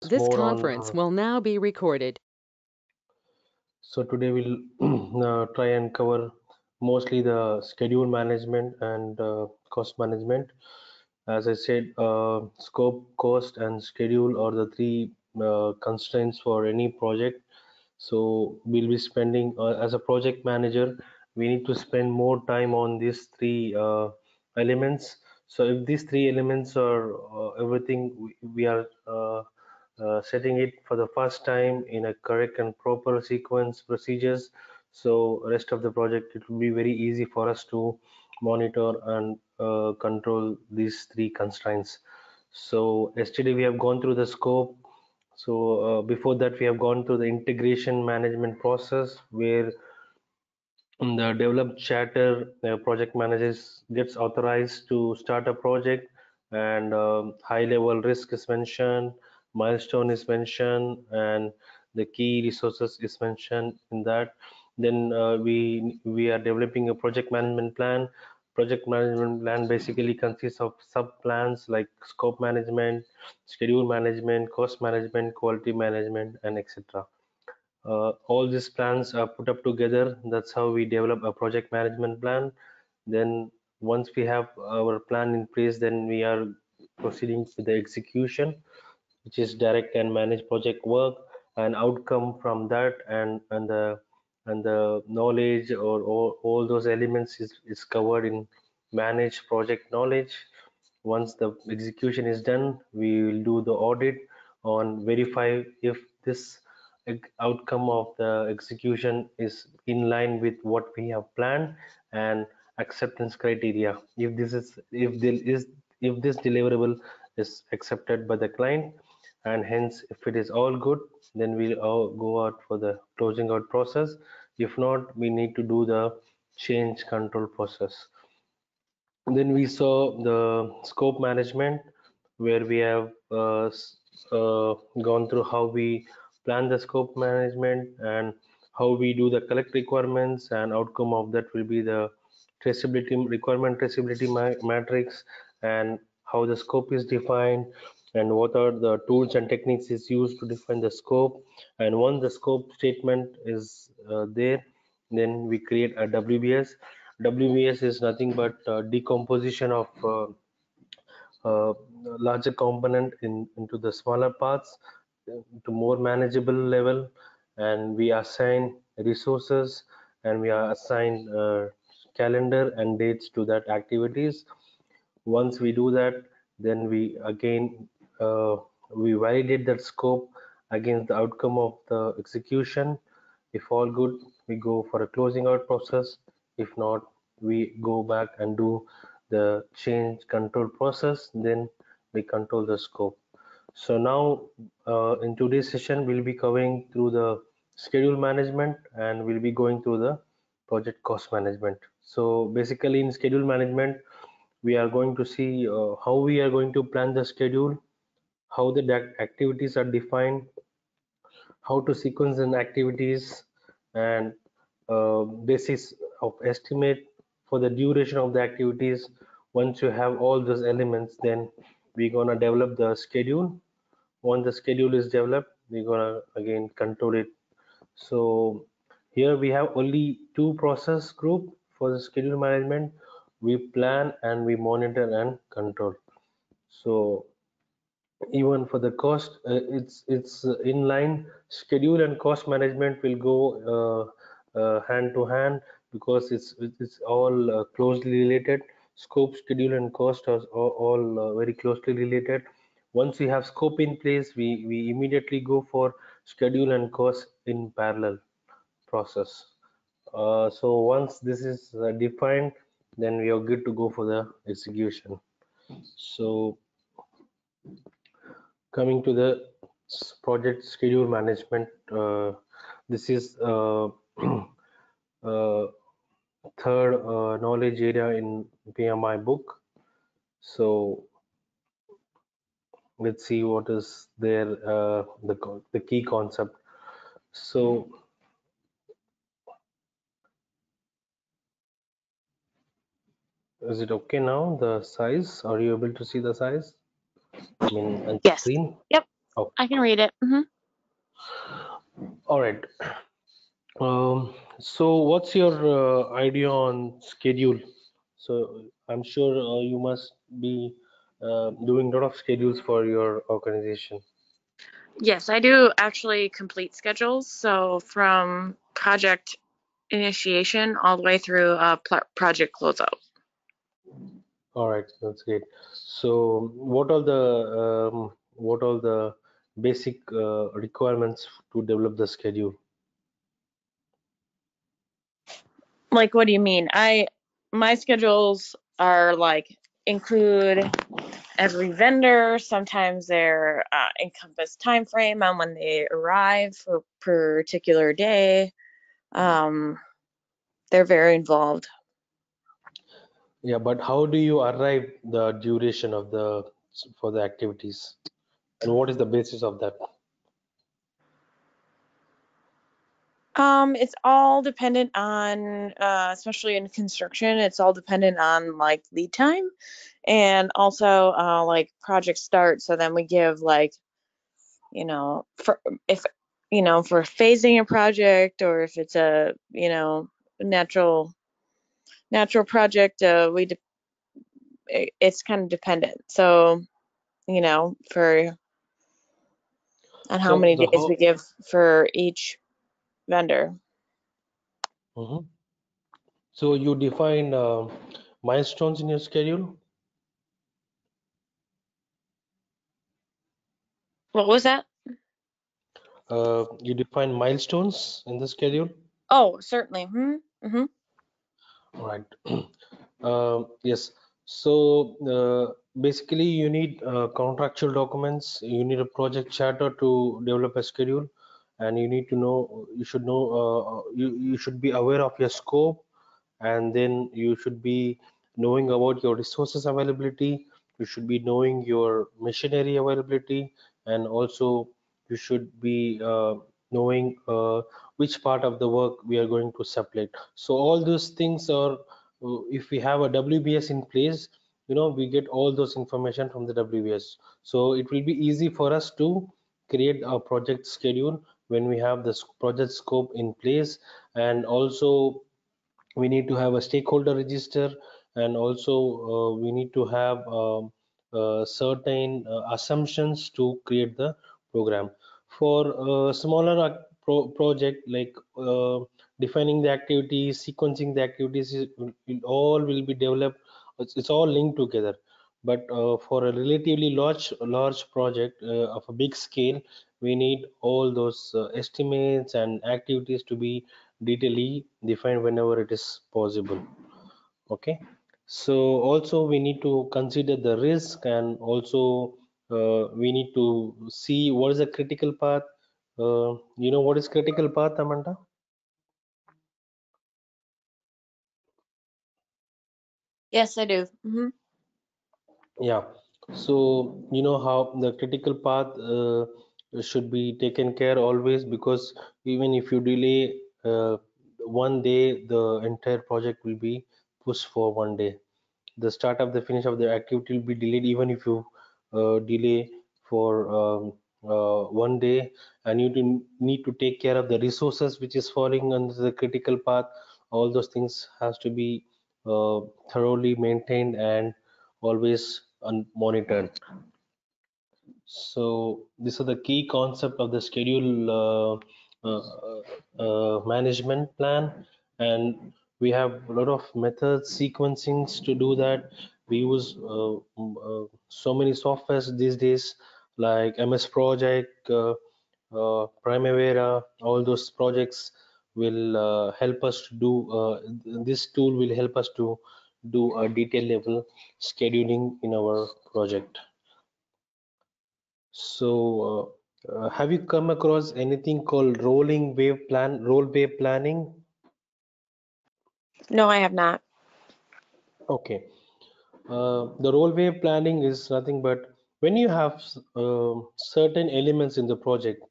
This more conference on. will now be recorded. So today we'll try and cover mostly the schedule management and cost management. As I said, scope, cost, and schedule are the three constraints for any project. So we'll be spending, as a project manager, we need to spend more time on these three elements. So if these three elements are everything, we are setting it for the first time in a correct and proper sequence procedures. So rest of the project, it will be very easy for us to monitor and control these three constraints. So yesterday we have gone through the scope. So before that we have gone through the integration management process, where the developed charter project managers gets authorized to start a project, and high level risk is mentioned, milestone is mentioned, and the key resources is mentioned in that. Then we are developing a project management plan. Project management plan basically consists of sub plans like scope management, schedule management, cost management, quality management, and etc. All these plans are put up together. That's how we develop a project management plan. Then once we have our plan in place, then we are proceeding to the execution, which is direct and manage project work, and outcome from that, and the knowledge, or all those elements is covered in manage project knowledge. Once the execution is done, we will do the audit on verify if this outcome of the execution is in line with what we have planned, and acceptance criteria. If this deliverable is accepted by the client, and hence if it is all good, then we'll go out for the closing out process. If not, we need to do the change control process. Then we saw the scope management, where we have gone through how we plan the scope management, and how we do the collect requirements, and outcome of that will be the traceability requirement, traceability matrix, and how the scope is defined, and what are the tools and techniques is used to define the scope. And once the scope statement is there, then we create a WBS. WBS is nothing but decomposition of larger component into the smaller parts, to more manageable level, and we assign resources, and we are assigned calendar and dates to that activities. Once we do that, then we again we validate that scope against the outcome of the execution. If all good, we go for a closing out process. If not, we go back and do the change control process. Then we control the scope. So now in today's session, we'll be covering through the schedule management, and we'll be going through the project cost management. So basically in schedule management, we are going to see how we are going to plan the schedule, how the activities are defined, how to sequence in activities, and basis of estimate for the duration of the activities. Once you have all those elements, then we're gonna develop the schedule. Once the schedule is developed, we're gonna again control it. So here we have only two process group for the schedule management. We plan and we monitor and control. So even for the cost, it's in line. Schedule and cost management will go hand to hand, because it's all closely related. Scope, schedule, and cost are all very closely related. Once we have scope in place, we immediately go for schedule and cost in parallel process. So once this is defined, then we are good to go for the execution. So coming to the project schedule management, this is uh, third knowledge area in PMI book. So let's see what is there, the key concept. So is it okay now, the size? Are you able to see the size? I mean, on Yes. screen? Yep. Okay. I can read it. All right. So what's your idea on schedule? So I'm sure you must be doing a lot of schedules for your organization. Yes, I do actually complete schedules. So from project initiation all the way through project closeout. All right, that's great. So what are the basic requirements to develop the schedule? Like, what do you mean? My schedules are like include every vendor. Sometimes they're encompass time frame on when they arrive for a particular day. Um, they're very involved. Yeah, but how do you arrive the duration of the for the activities, and what is the basis of that? It's all dependent on, especially in construction, it's all dependent on like lead time and also like project start. So then we give like, for if for phasing a project or if it's a natural natural project, it's kind of dependent. So for on how So many the days we how. give for each vendor. Mhm. So you define milestones in your schedule. What was that? You define milestones in the schedule. Oh, certainly. Mm-hmm. Right. Yes. So basically, you need contractual documents. You need a project charter to develop a schedule, and you need to know. You should know. You should be aware of your scope, and then you should be knowing about your resources availability. You should be knowing your machinery availability, and also you should be knowing which part of the work we are going to supply. So all those things are, if we have a WBS in place, we get all those information from the WBS. So it will be easy for us to create a project schedule when we have this project scope in place. And also we need to have a stakeholder register, and also we need to have certain assumptions to create the program. For a smaller project, like defining the activities, sequencing the activities, it all will be developed. It's all linked together. But for a relatively large project of a big scale, we need all those estimates and activities to be detailedly defined whenever it is possible. Okay. So also we need to consider the risk, and also we need to see what is the critical path. What is critical path, Amanda? Yes, I do. Yeah. So you know how the critical path should be taken care always, because even if you delay one day, the entire project will be pushed for one day. The start of the finish of the activity will be delayed even if you delay for one day. And you need to take care of the resources which is falling under the critical path. All those things has to be thoroughly maintained and always monitored. So these are the key concept of the schedule management plan. And we have a lot of methods, sequencings to do that. We use so many softwares these days, like MS Project, Primavera. All those projects will help us to do. This tool will help us to do a detail level scheduling in our project. So, have you come across anything called role wave planning? No, I have not. Okay. The role wave planning is nothing but when you have certain elements in the project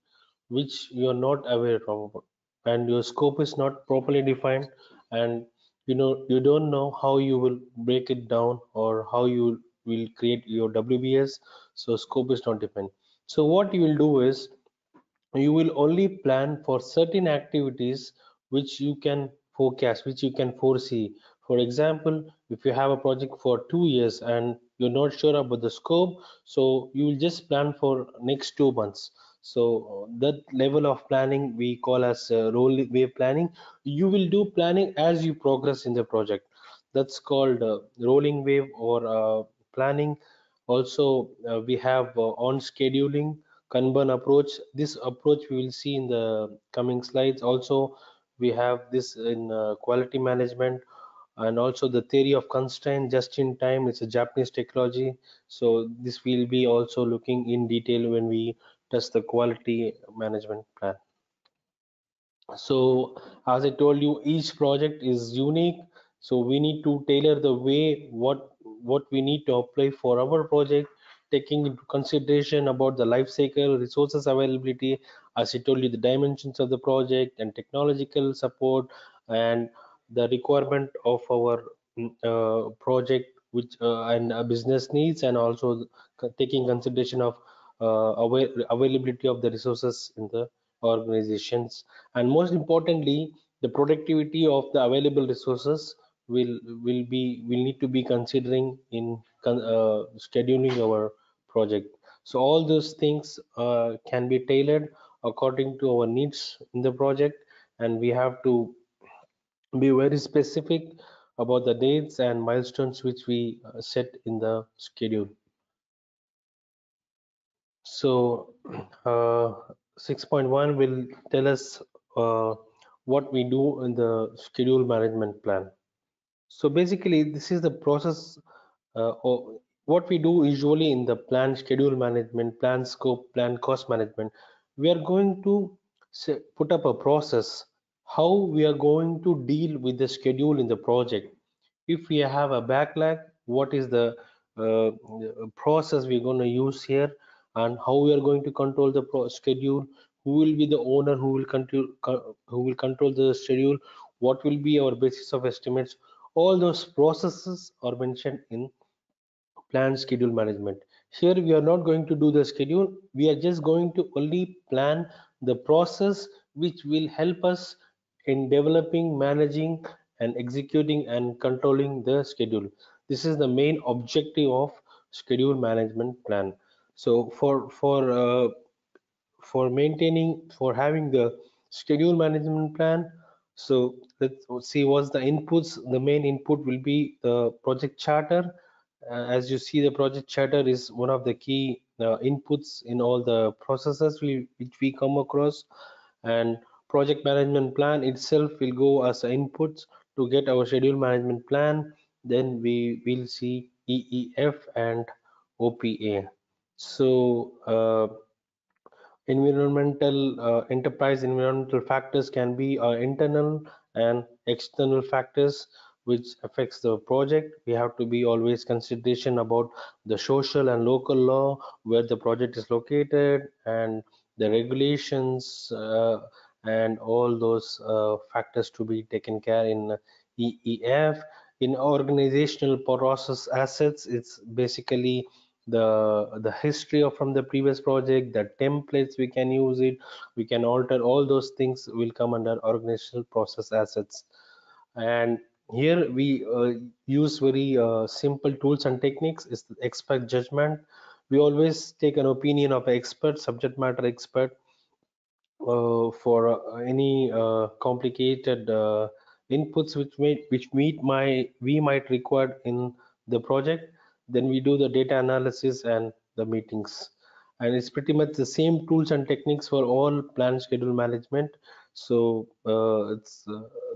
which you are not aware of, and your scope is not properly defined, and you don't know how you will break it down or how you will create your WBS. So scope is not defined. So what you will do is you will only plan for certain activities which you can forecast, which you can foresee. For example, if you have a project for 2 years and you're not sure about the scope, so you will just plan for next 2 months. So that level of planning we call as role wave planning. You will do planning as you progress in the project. That's called rolling wave or planning. Also, we have on scheduling Kanban approach. This approach we will see in the coming slides. Also, we have this in quality management, and also the theory of constraint just in time. It's a Japanese technology. So this will be also looking in detail when we test the quality management plan. So as I told you, each project is unique, so we need to tailor the way what we need to apply for our project, taking into consideration about the life cycle, resources availability, as I told you, the dimensions of the project and technological support, and the requirement of our project, which and business needs, and also taking consideration of availability of the resources in the organizations, and most importantly the productivity of the available resources will need to be considering in scheduling our project. So all those things can be tailored according to our needs in the project, and we have to be very specific about the dates and milestones which we set in the schedule. So, uh, 6.1 will tell us what we do in the schedule management plan. So basically, this is the process. Or what we do usually in the plan, schedule management, plan scope, plan cost management. We are going to put up a process how we are going to deal with the schedule in the project. If we have a backlog, what is the uh, process we're going to use here, and how we are going to control the schedule, who will be the owner who will control who will control the schedule, what will be our basis of estimates. All those processes are mentioned in plan schedule management. Here we are not going to do the schedule, we are just going to only plan the process which will help us in developing, managing, and executing and controlling the schedule. This is the main objective of schedule management plan. So for maintaining, for having the schedule management plan, so let's see what's the inputs. The main input will be the project charter. As you see, the project charter is one of the key inputs in all the processes which we come across, and project management plan itself will go as inputs to get our schedule management plan. Then we will see EEF and OPA. So enterprise environmental factors can be internal and external factors which affects the project. We have to be always consideration about the social and local law where the project is located, and the regulations, and all those factors to be taken care in EEF. In organizational process assets, it's basically the history of from the previous project, the templates we can use it, we can alter, all those things will come under organizational process assets. And here we use very simple tools and techniques is the expert judgment. We always take an opinion of an expert, subject matter expert, for any complicated inputs which meet my we might require in the project. Then we do the data analysis and the meetings, and it's pretty much the same tools and techniques for all plan schedule management. So it's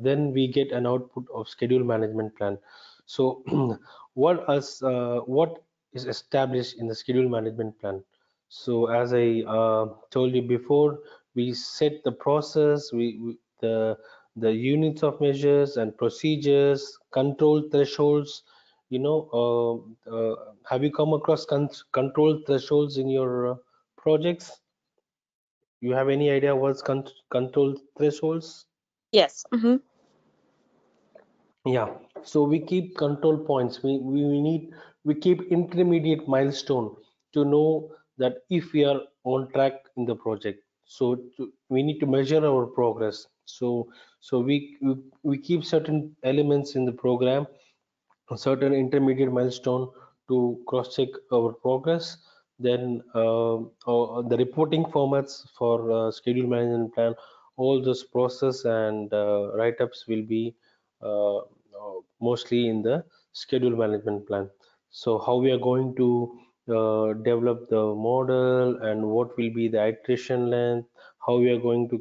then we get an output of schedule management plan. So what is established in the schedule management plan? So as I told you before, we set the process, the units of measures and procedures, control thresholds. Have you come across control thresholds in your projects? You have any idea what's control thresholds? Yes. Yeah, so we keep control points. We keep intermediate milestone to know that if we are on track in the project. So we need to measure our progress. So we keep certain elements in the program, a certain intermediate milestone to cross check our progress. Then the reporting formats for schedule management plan, all those process and write-ups will be mostly in the schedule management plan. So how we are going to develop the model, and what will be the iteration length, how we are going to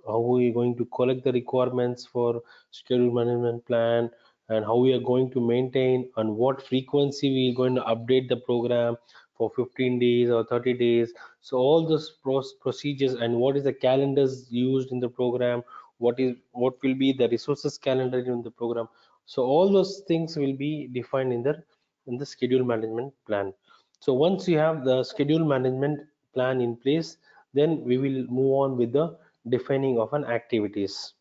how we are going to collect the requirements for schedule management plan, and how we are going to maintain, and what frequency we are going to update the program for 15 days or 30 days. So all those procedures, and what is the calendars used in the program, what will be the resources calendar in the program. So all those things will be defined in the schedule management plan. So once you have the schedule management plan in place, then we will move on with the defining of an activities.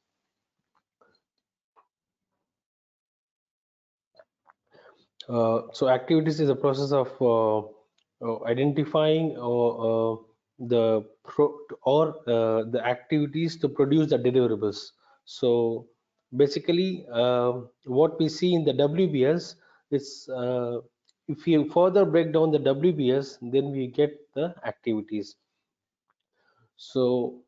So activities is a process of identifying the activities to produce the deliverables. So basically, what we see in the WBS is, if you further break down the WBS, then we get the activities. So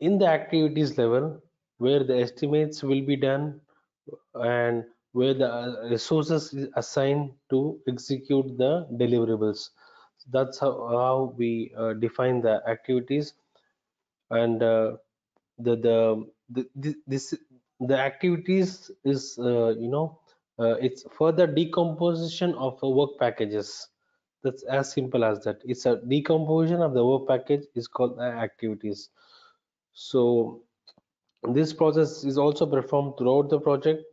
in the activities level, where the estimates will be done, and where the resources is assigned to execute the deliverables. That's how we define the activities. And this the activities is, it's further decomposition of work packages. That's as simple as that. It's a decomposition of the work package is called activities. So this process is also performed throughout the project.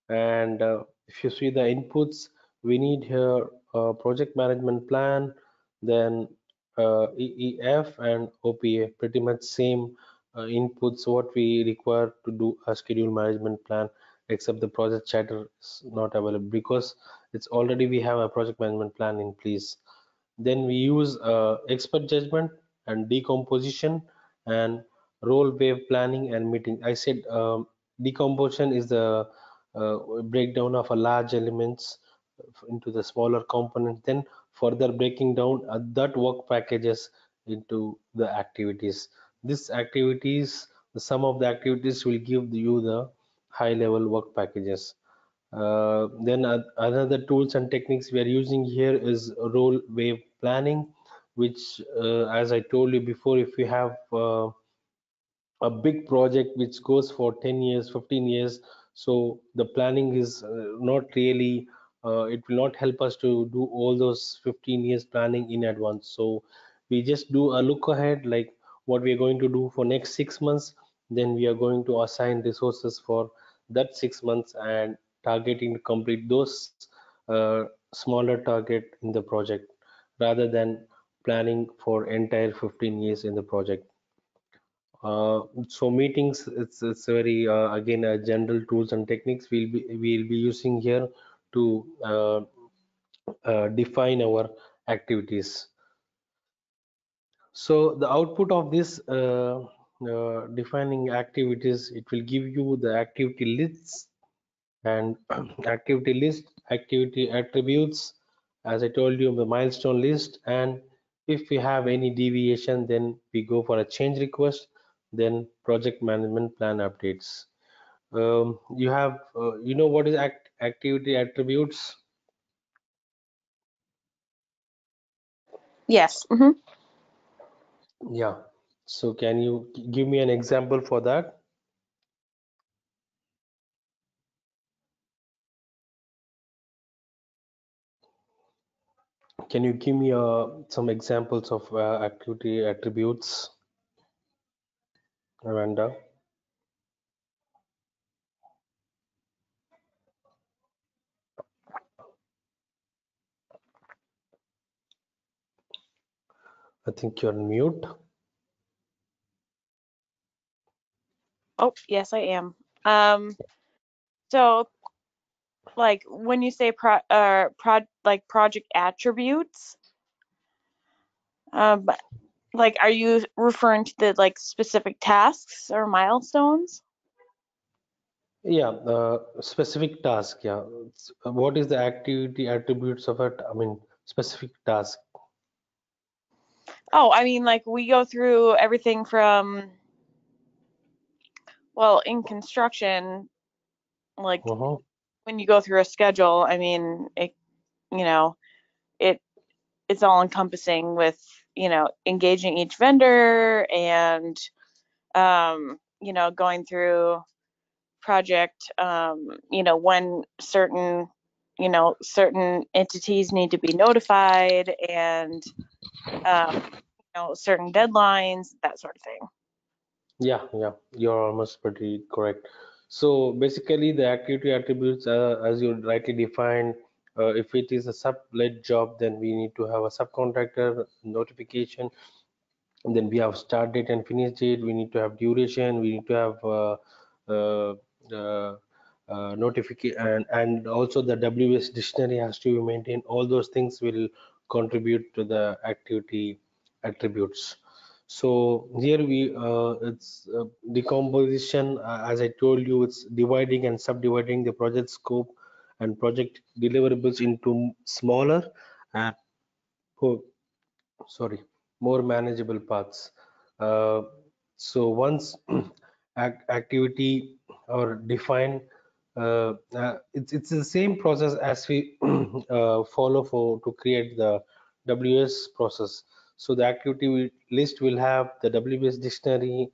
And if you see the inputs, we need here a project management plan, then EEF and OPA, pretty much same inputs what we require to do a schedule management plan, except the project charter is not available because it's already we have a project management plan in place. Then we use expert judgment and decomposition and role wave planning and meeting. I said decomposition is the breakdown of a large elements into the smaller components, then further breaking down that work packages into the activities. This activities, the sum of the activities will give you the high level work packages. Then another tools and techniques we are using here is role wave planning, which, as I told you before, if you have a big project which goes for 10 years, 15 years, so the planning is not really, it will not help us to do all those 15 years planning in advance. So we just do a look ahead, like what we are going to do for next 6 months, then we are going to assign resources for that 6 months and targeting to complete those smaller target in the project, rather than planning for entire 15 years in the project. So meetings, it's very again general tools and techniques we'll be using here to define our activities. So the output of this defining activities, it will give you the activity lists and activity list, activity attributes, as I told you, the milestone list. And if we have any deviation, then we go for a change request, then project management plan updates. You have you know what is activity attributes? Yes. Hmm. Yeah, so can you give me an example for that? Can you give me some examples of activity attributes, Amanda? I think you're on mute. Oh, yes, I am. Um, so like when you say like project attributes, um, Like, are you referring to the like specific tasks or milestones? Yeah, specific task. Yeah, what is the activity attributes of it? I mean, specific task. Oh, I mean, like we go through everything from, well, in construction, like Uh-huh. when you go through a schedule, I mean, you know, it it's all encompassing with, engaging each vendor and, going through project, when certain entities need to be notified and, um, certain deadlines, that sort of thing. Yeah, yeah, you're almost pretty correct. So basically, the activity attributes, as you rightly defined, if it is a sublet job, then we need to have a subcontractor notification. And then we have start date and finish date. We need to have duration. We need to have uh, uh, notification, and also the WS dictionary has to be maintained. All those things will contribute to the activity attributes. So here it's decomposition. As I told you, it's dividing and subdividing the project scope and project deliverables into smaller and sorry, more manageable paths. uh, so once activity or define, it's the same process as we follow for to create the WS process. So the list will have the WS dictionary,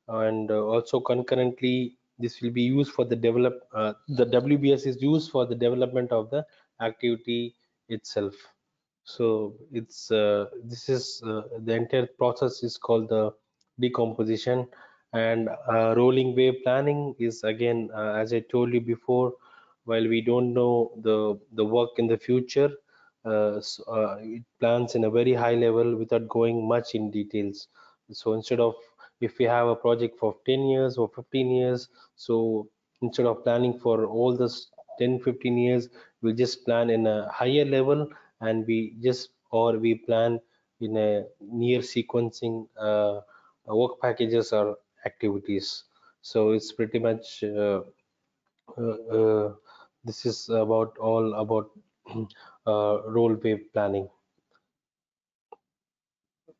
and also concurrently this will be used for the WBS is used for the development of the activity itself. So this is the entire process is called the decomposition. And rolling wave planning is again, as I told you before, while we don't know the work in the future, it plans in a very high level without going much in details. So instead of, if we have a project for 10 years or 15 years, so instead of planning for all this 10-15 years, we just plan in a higher level, and we plan in a near sequencing work packages or activities. So it's pretty much uh, uh, this is about all about role wave planning.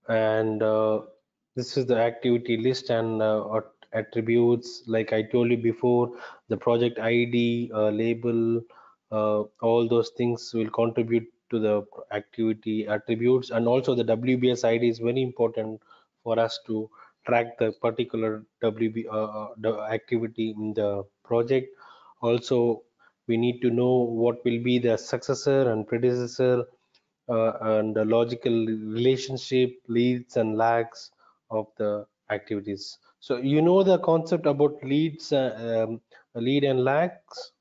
And this is the activity list and attributes, like I told you before. The project ID, label, all those things will contribute to the activity attributes. And also the WBS ID is very important for us to track the particular the activity in the project. Also, we need to know what will be the successor and predecessor, and the logical relationship, leads and lags of the activities. So you know the concept about lead and lags,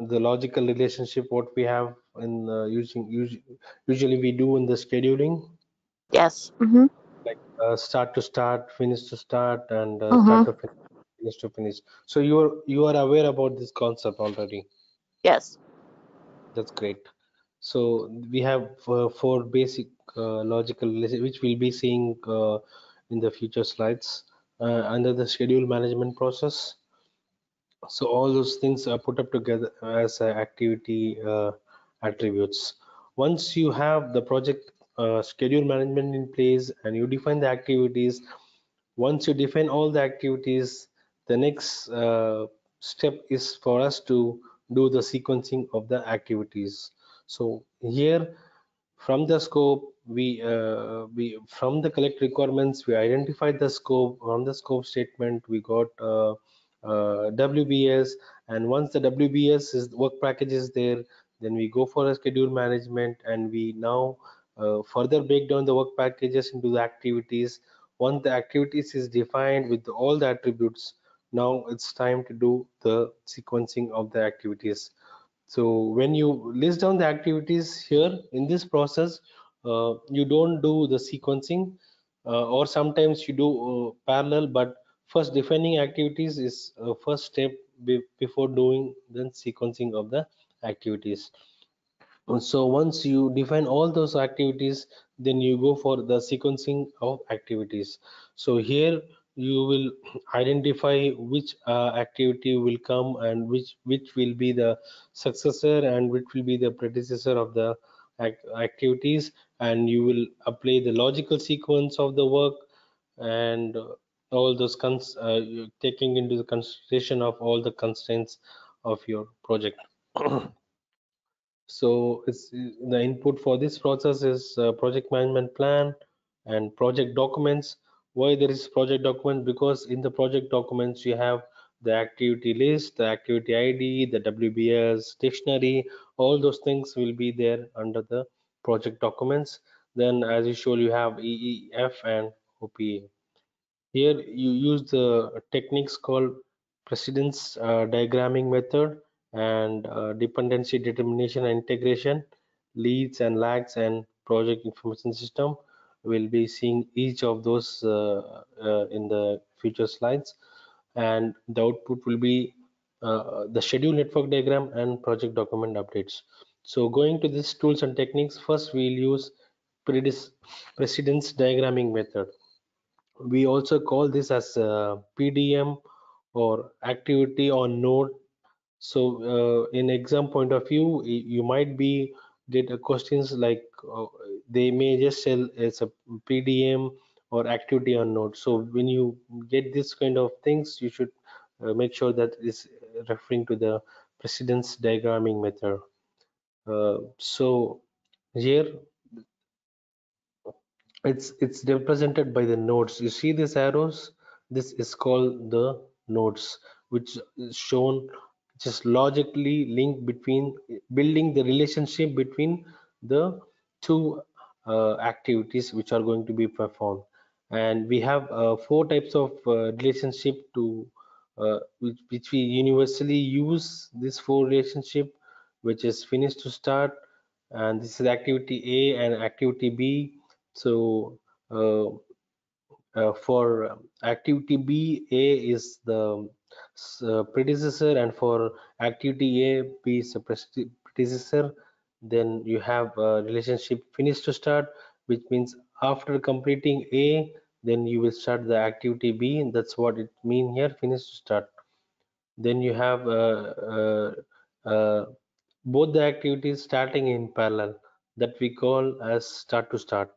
the logical relationship what we have in usually we do in the scheduling, Yes. Mm-hmm. like start to start, finish to start, and start to Mm-hmm. finish, finish to finish. So you are aware about this concept already. Yes. That's great. So we have four basic logical which we'll be seeing in the future slides under the schedule management process. So all those things are put up together as activity attributes. Once you have the project schedule management in place and you define the activities, once you define all the activities, the next step is for us to do the sequencing of the activities. So here, from the scope, we from the collect requirements, we identified the scope. From the scope statement, we got WBS. And once the WBS is work package is there, then we go for a schedule management, and we now further break down the work packages into the activities. Once the activities is defined with all the attributes, now it's time to do the sequencing of the activities. So when you list down the activities here in this process, you don't do the sequencing, or sometimes you do parallel, but first defining activities is first step before doing the sequencing of the activities. So once you define all those activities, then you go for the sequencing of activities. So here you will identify which activity will come and which will be the successor and which will be the predecessor of the activities, and you will apply the logical sequence of the work, and all those taking into the consideration of all the constraints of your project. So it's the input for this process is project management plan and project documents. Why there is project document? Because in the project documents you have the activity list, the activity ID, the WBS dictionary. All those things will be there under the project documents. Then, as usual, you have EEF and OPA. Here you use the techniques called precedence diagramming method and dependency determination and integration, leads and lags and project information system. We'll be seeing each of those in the future slides, and the output will be the schedule network diagram and project document updates. So going to these tools and techniques, first we'll use precedence diagramming method. We also call this as PDM or activity on node. So in exam point of view, you might be get questions like they may just tell it's a PDM or activity on node. So when you get this kind of things, you should make sure that is referring to the precedence diagramming method. So here it's represented by the nodes. You see these arrows? This is called the nodes, which is shown just logically linked between building the relationship between the two activities which are going to be performed. And we have four types of relationship to which we universally use this four relationship, which is finish to start, and this is activity A and activity B. So uh, for activity B, A is the predecessor, and for activity A, B is the predecessor. Then you have a relationship finish to start, which means after completing A, then you will start the activity B, and that's what it mean here, finish to start. Then you have both the activities starting in parallel, that we call as start to start.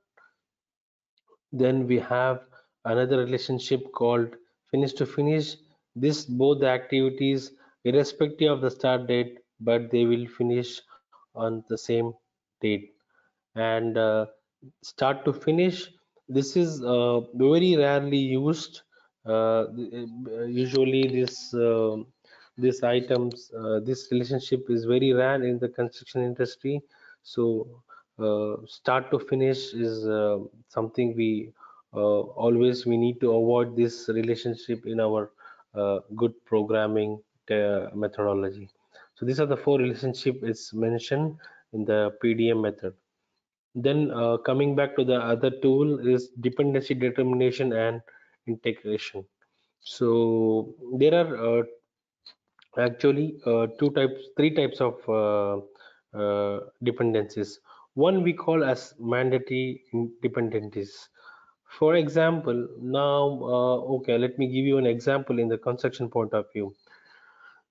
Then we have another relationship called finish to finish. This both the activities, irrespective of the start date, but they will finish on the same date. And start to finish, this is very rarely used. Usually this items, this relationship is very rare in the construction industry. So start to finish is something we always we need to avoid this relationship in our good programming methodology. So these are the four relationship is mentioned in the PDM method. Then coming back to the other tool is dependency determination and integration. So there are actually three types of dependencies. One we call as mandatory dependencies. For example, now, okay, let me give you an example in the construction point of view.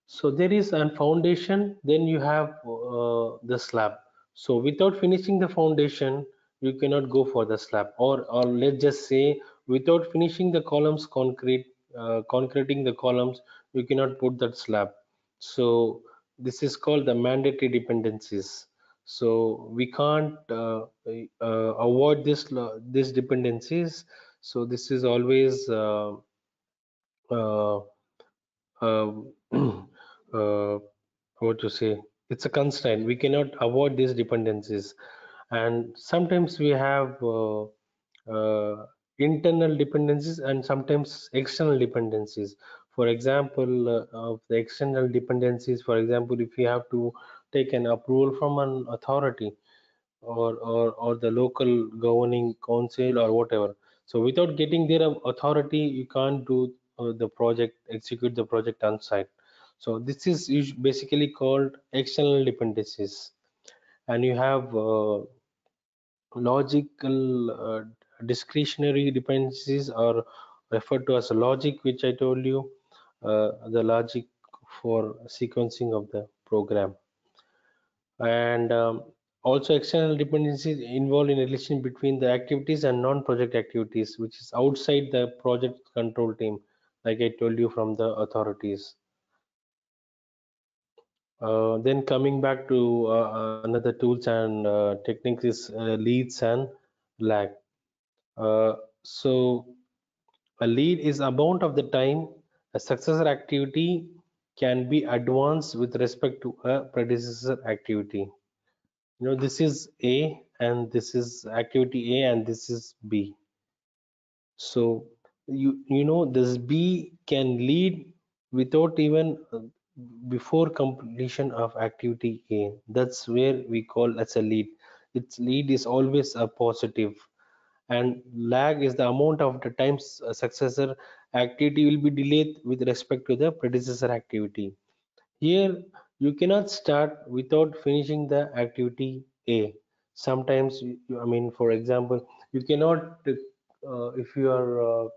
So there is a foundation, then you have the slab. So without finishing the foundation, you cannot go for the slab. Or let's just say, without finishing the columns concreting the columns, you cannot put that slab. So this is called the mandatory dependencies. So we can't avoid this dependencies. So this is always uh, um, uh, what to say, it's a constraint, we cannot avoid these dependencies. And sometimes we have internal dependencies and sometimes external dependencies. For example, of the external dependencies, for example, if you have to take an approval from an authority, or the local governing council or whatever. So without getting their authority, you can't do the project, execute the project on site. So this is basically called external dependencies. and you have logical discretionary dependencies, or referred to as logic, which I told you, the logic for sequencing of the program. And also external dependencies involved in relation between the activities and non-project activities, which is outside the project control team, like I told you, from the authorities. Then coming back to another tools and techniques is leads and lag. Uh, so a lead is amount of the time a successor activity can be advanced with respect to a predecessor activity. You know, this is A and this is activity A and this is B. So you know this B can lead without even before completion of activity A. That's where we call as a lead. Its lead is always a positive, and lag is the amount of the times a successor activity will be delayed with respect to the predecessor activity. Here, you cannot start without finishing the activity A. Sometimes, I mean, for example, you cannot, if you are,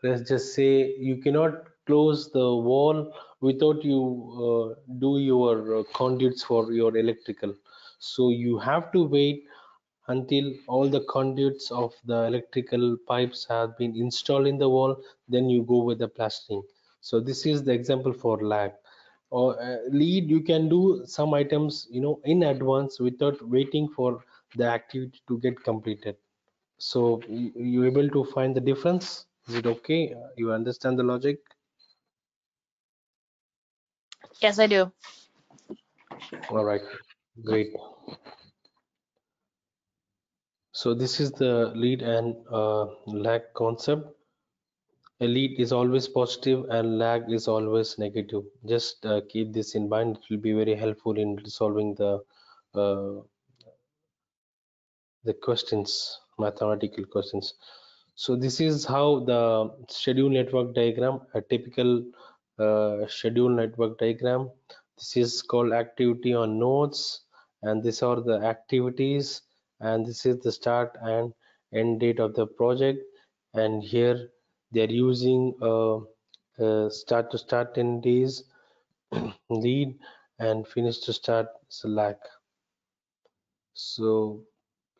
let's just say, you cannot close the wall without you do your conduits for your electrical. So you have to wait until all the conduits of the electrical pipes have been installed in the wall, then you go with the plastering. So this is the example for lag. Or lead, you can do some items, you know, in advance without waiting for the activity to get completed. So you able to find the difference? Is it okay? You understand the logic? Yes, I do. All right, great. So this is the lead and lag concept. A lead is always positive and lag is always negative. Just keep this in mind. It will be very helpful in resolving uh, the questions, mathematical questions. So this is how the schedule network diagram, a typical schedule network diagram. This is called activity on nodes, and these are the activities, and this is the start and end date of the project. And here they are using start to start 10 days lead and finish to start slack. So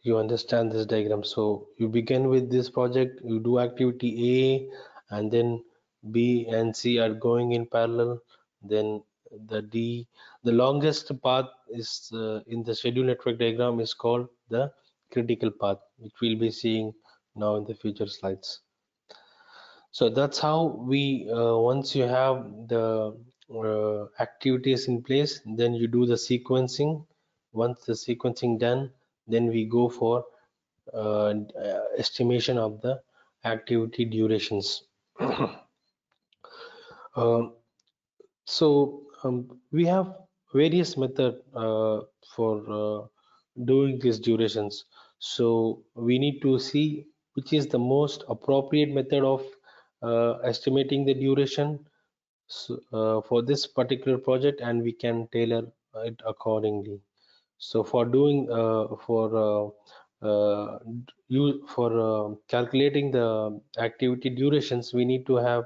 you understand this diagram. So you begin with this project, you do activity A, and then B and C are going in parallel. Then the D, the longest path is in the schedule network diagram is called the critical path, which we'll be seeing now in the future slides. So that's how we once you have the activities in place, then you do the sequencing. Once the sequencing done, then we go for estimation of the activity durations. Um, we have various method for doing these durations. So we need to see which is the most appropriate method of estimating the duration, so, for this particular project, and we can tailor it accordingly. So for doing for calculating the activity durations, we need to have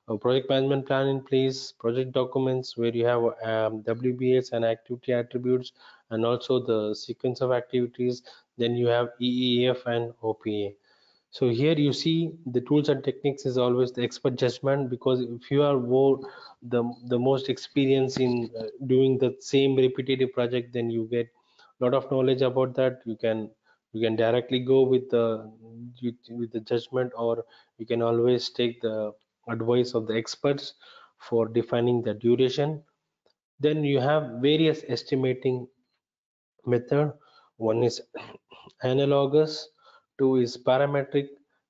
a project management plan in place, project documents where you have WBS and activity attributes, and also the sequence of activities. Then you have EEF and OPA. So here you see the tools and techniques is always the expert judgment, because if you are more the most experienced in doing the same repetitive project, then you get a lot of knowledge about that. You can directly go with the judgment, or you can always take the advice of the experts for defining the duration. Then you have various estimating method. One is analogous, two is parametric,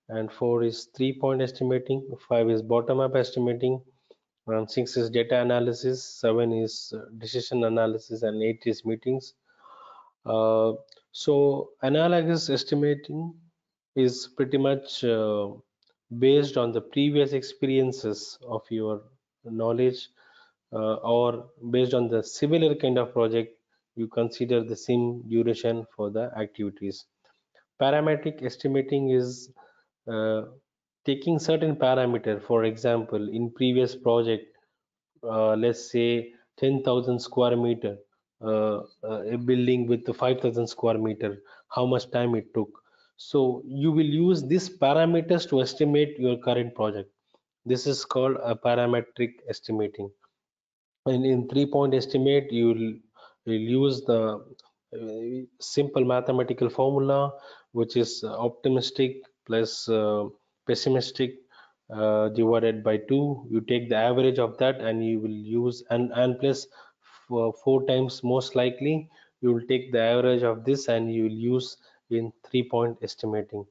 and four is 3 point estimating, five is bottom up estimating, and six is data analysis, seven is decision analysis, and eight is meetings. uh, so analogous estimating is pretty much based on the previous experiences of your knowledge. or based on the similar kind of project, you consider the same duration for the activities. Parametric estimating is uh, taking certain parameter. For example, in previous project, let's say 10,000 square meter, a building with 5,000 square meter, how much time it took. So you will use these parameters to estimate your current project. This is called a parametric estimating. And in 3 point estimate, you'll use the simple mathematical formula, which is optimistic plus pessimistic divided by 2. You take the average of that and you will use, and plus 4 times most likely, you will take the average of this and you will use in 3 point estimating.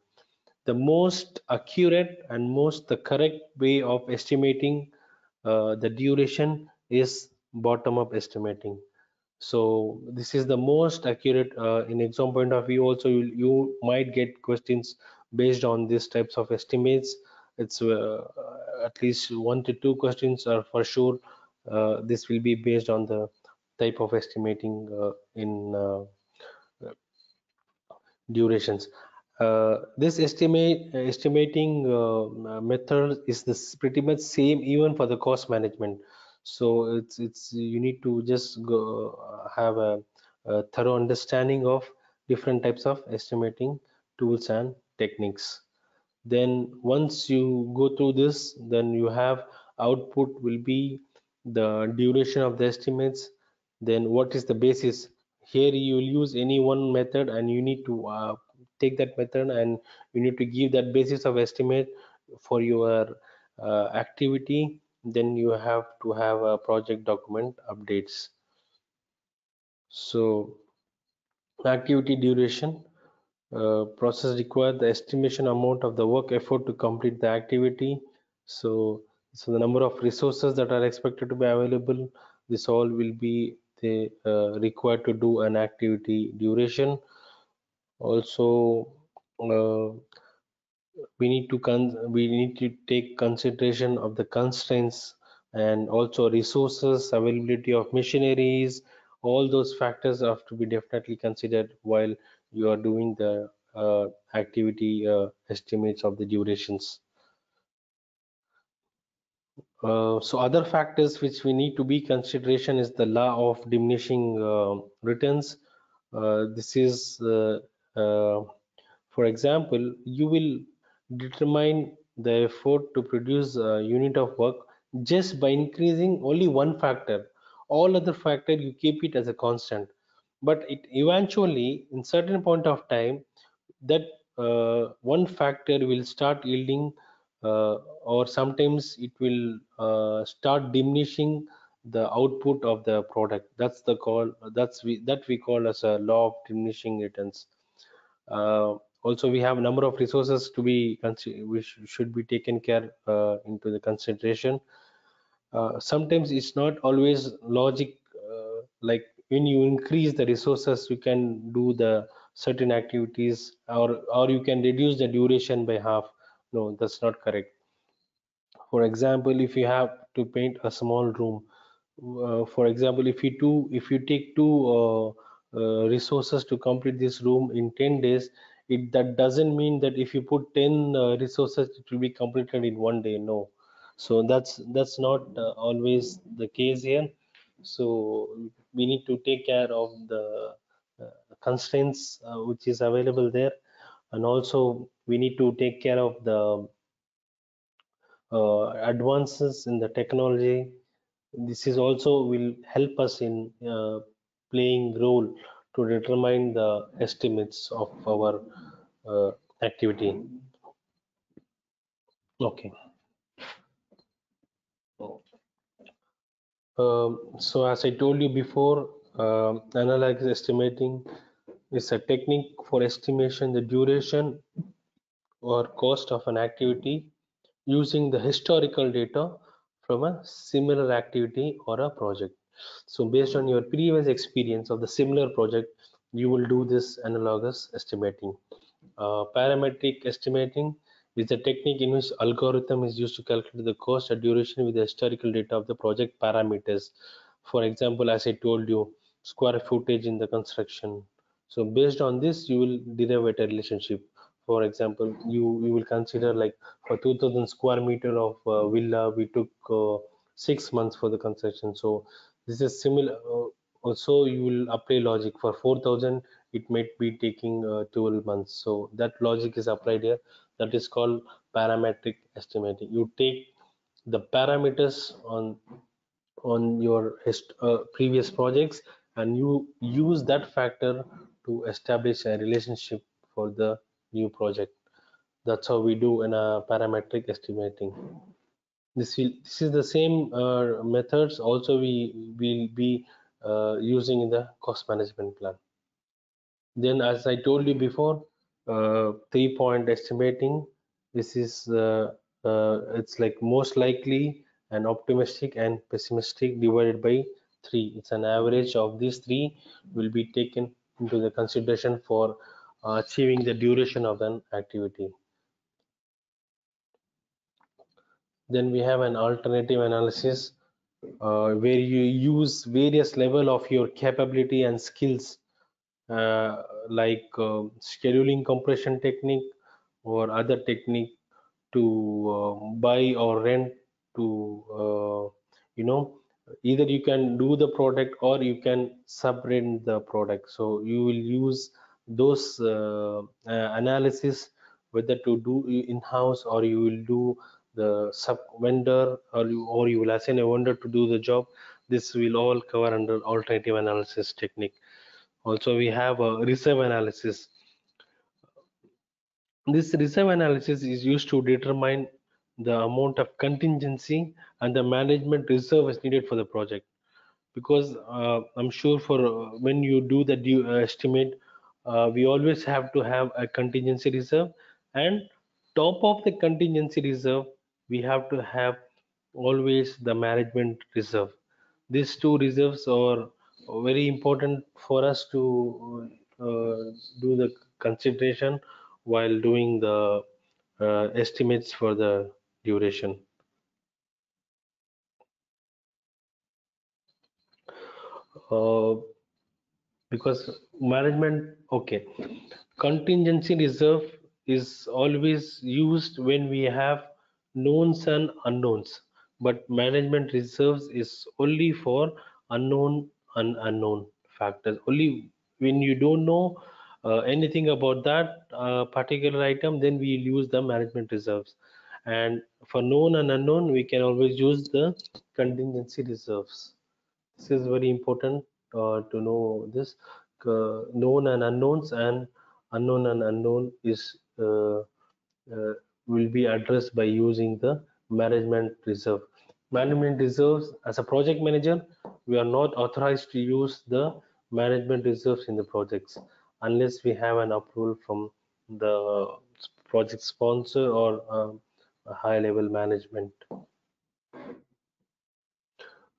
The most accurate and most the correct way of estimating the duration is bottom up estimating. So this is the most accurate in exam point of view. Also, you might get questions based on these types of estimates. It's at least 1 to 2 questions are for sure. This will be based on the type of estimating in durations. This estimating method is this pretty much same even for the cost management. So it's you need to just go have a thorough understanding of different types of estimating tools and techniques. Then once you go through this, then you have output will be the duration of the estimates. Then what is the basis? Here you will use any one method and you need to take that method and you need to give that basis of estimate for your activity. Then you have to have a project document updates. So activity duration, process require the estimation amount of the work effort to complete the activity. So the number of resources that are expected to be available, this all will be the required to do an activity duration. Also, uh, we need to take consideration of the constraints and also resources, availability of machineries. All those factors have to be definitely considered while you are doing the activity estimates of the durations. So other factors which we need to be consideration is the law of diminishing returns. This is for example, you will determine the effort to produce a unit of work just by increasing only one factor. All other factor you keep it as a constant, but it eventually in certain point of time that one factor will start yielding or sometimes it will start diminishing the output of the product. That we call as a law of diminishing returns. Also, we have a number of resources to be which should be taken care into the consideration. Sometimes it's not always logic, like when you increase the resources you can do the certain activities, or you can reduce the duration by half. No, that's not correct. For example, if you have to paint a small room, for example, if you take two resources to complete this room in 10 days, that doesn't mean that if you put 10 resources it will be completed in one day. No, so that's not always the case here. So we need to take care of the constraints which is available there, and also we need to take care of the advances in the technology. This is also will help us in playing role to determine the estimates of our activity. Okay. So as I told you before, analysis estimating is a technique for estimation the duration or cost of an activity using the historical data from a similar activity or a project. So based on your previous experience of the similar project, you will do this analogous estimating. Parametric estimating It's a technique in which algorithm is used to calculate the cost and duration with the historical data of the project parameters. For example, as I told you, square footage in the construction. So based on this, you will derive a relationship. For example, you will consider like for 2000 square meter of villa, we took 6 months for the construction. So this is similar. Also, you will apply logic for 4000. It might be taking 12 months. So that logic is applied here. That is called parametric estimating. You take the parameters on your previous projects, and you use that factor to establish a relationship for the new project. That's how we do in a parametric estimating. This is the same methods also we will be using in the cost management plan. Then, as I told you before, 3 point estimating. This is it's like most likely and optimistic and pessimistic divided by three. It's an average of these three will be taken into the consideration for achieving the duration of an activity. Then we have an alternative analysis where you use various level of your capability and skills, like scheduling compression technique or other technique to buy or rent to either you can do the product or you can sub-rent the product. So you will use those analysis whether to do in-house or you will do the sub vendor, or you will assign a vendor to do the job. This will all cover under alternative analysis technique. Also, we have a reserve analysis. This reserve analysis is used to determine the amount of contingency and the management reserve is needed for the project. Because I'm sure for when you do the estimate, we always have to have a contingency reserve, and top of the contingency reserve, we have to have always the management reserve. These two reserves are very important for us to do the consideration while doing the estimates for the duration. Uh, because management, okay, contingency reserve is always used when we have knowns and unknowns, but management reserves is only for unknown and unknown factors. Only when you don't know anything about that particular item, then we use the management reserves, and for known and unknown we can always use the contingency reserves. This is very important to know this. Known and unknowns, and unknown and unknown is will be addressed by using the management reserve. Management reserves, as a project manager, we are not authorized to use the management reserves in the projects unless we have an approval from the project sponsor or a high level management.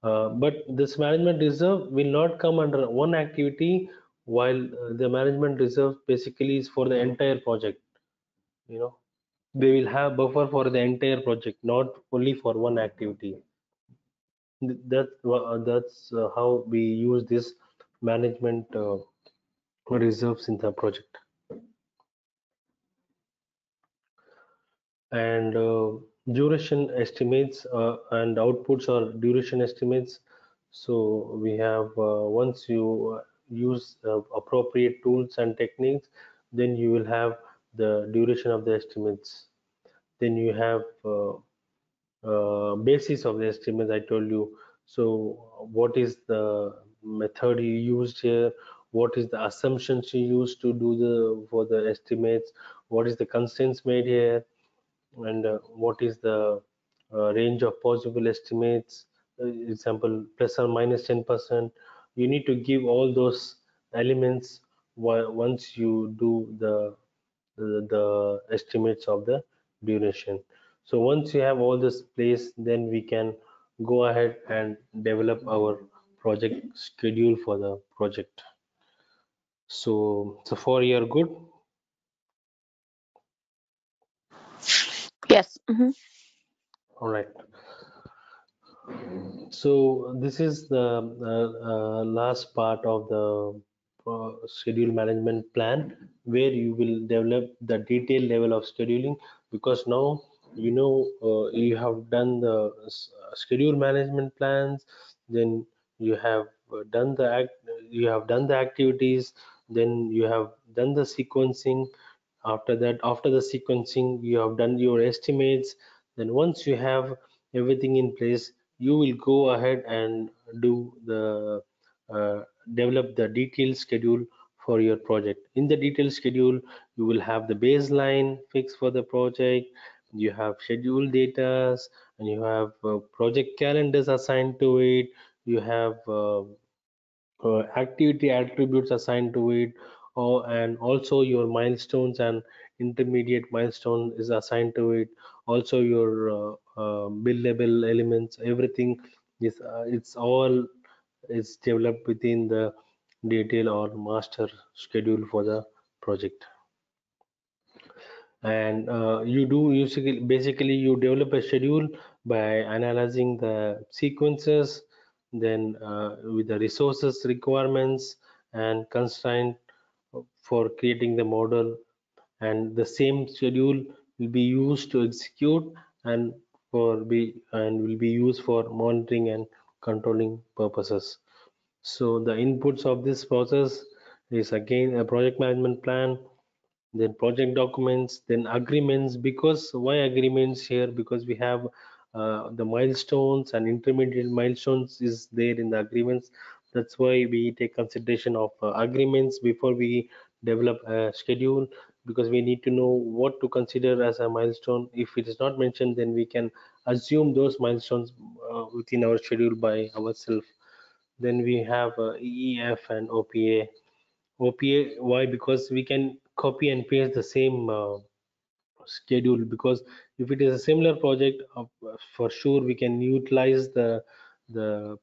But this management reserve will not come under one activity, while the management reserve basically is for the entire project. You know, they will have buffer for the entire project, not only for one activity. That's how we use this management reserves in the project. And duration estimates and outputs or duration estimates. So we have once you use appropriate tools and techniques, then you will have the duration of the estimates. Then you have basis of the estimates, I told you. So what is the method you used here, what is the assumptions you used to do the for the estimates, what is the constraints made here, and what is the range of possible estimates, example plus or minus 10%. You need to give all those elements once you do the estimates of the duration. So once you have all this place, then we can go ahead and develop our project schedule for the project. So for your good. Yes. All right. So this is the last part of the schedule management plan, where you will develop the detailed level of scheduling, because now you have done the schedule management plans, then you have you have done the activities, then you have done the sequencing. After that, after the sequencing, you have done your estimates. Then once you have everything in place, you will go ahead and do the uh, develop the detailed schedule for your project. In the detailed schedule, you will have the baseline fixed for the project, you have schedule data, and you have project calendars assigned to it, you have activity attributes assigned to it, and also your milestones and intermediate milestone is assigned to it. Also your billable elements, everything is it's all is developed within the detail or master schedule for the project. And you do usually basically you develop a schedule by analyzing the sequences, then with the resources requirements and constraint for creating the model, and the same schedule will be used to execute and will be used for monitoring and controlling purposes. So the inputs of this process is again a project management plan, then project documents, then agreements. Because why agreements here? Because we have the milestones and intermediate milestones is there in the agreements. That's why we take consideration of agreements before we develop a schedule, because we need to know what to consider as a milestone. If it is not mentioned, then we can assume those milestones within our schedule by ourselves. Then we have EEF and OPA. OPA, why? Because we can copy and paste the same schedule. Because if it is a similar project, for sure we can utilize the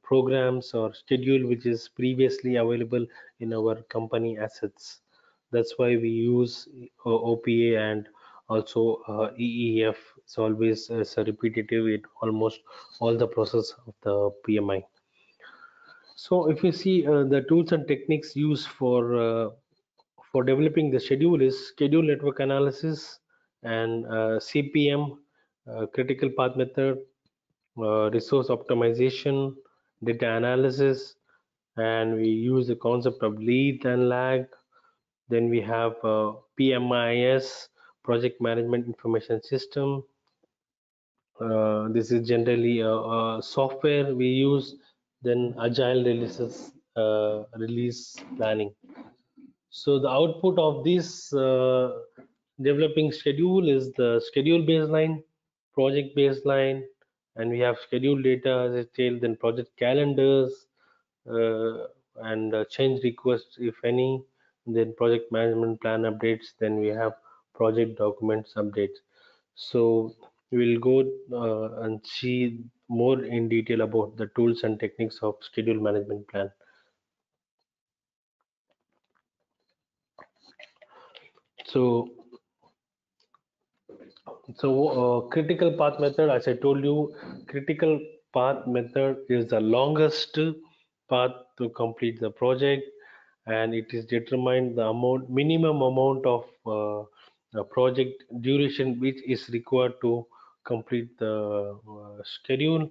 programs or schedule which is previously available in our company assets. That's why we use OPA, and also EEF. It's always a repetitive in almost all the process of the PMI. So if you see the tools and techniques used for developing the schedule is schedule network analysis and CPM, critical path method, resource optimization, data analysis, and we use the concept of lead and lag. Then we have PMIS, project management information system. This is generally a software we use. Then agile release planning. So the output of this developing schedule is the schedule baseline, project baseline, and we have schedule data as I tell, then project calendars, uh, and change requests if any, then project management plan updates, then we have project documents updates. So we'll go and see more in detail about the tools and techniques of schedule management plan. So critical path method, as I told you, critical path method is the longest path to complete the project, and it is determined the amount, minimum amount of project duration which is required to complete the schedule.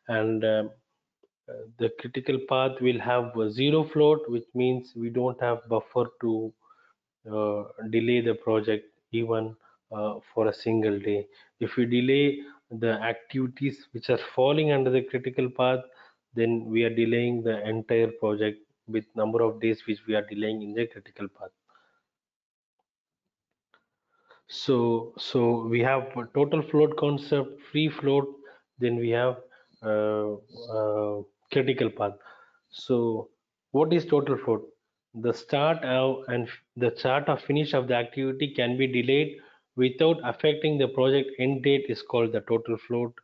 And the critical path will have a zero float, which means we don't have buffer to delay the project even for a single day. If we delay the activities which are falling under the critical path, then we are delaying the entire project with number of days which we are delaying in the critical path. So we have a total float concept, free float, then we have uh, critical path. So what is total float? The start of and the start or finish of the activity can be delayed without affecting the project end date is called the total float.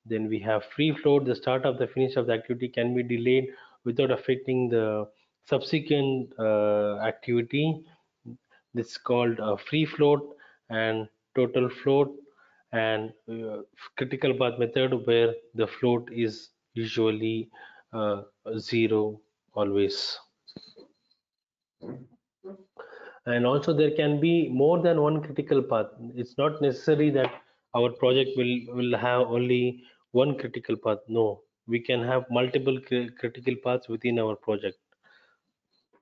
Then we have free float. The start of the finish of the activity can be delayed without affecting the subsequent activity. This is called free float and total float. and critical path method where the float is usually 0 always. And also there can be more than one critical path. It's not necessary that our project will have only one critical path. No, we can have multiple critical paths within our project.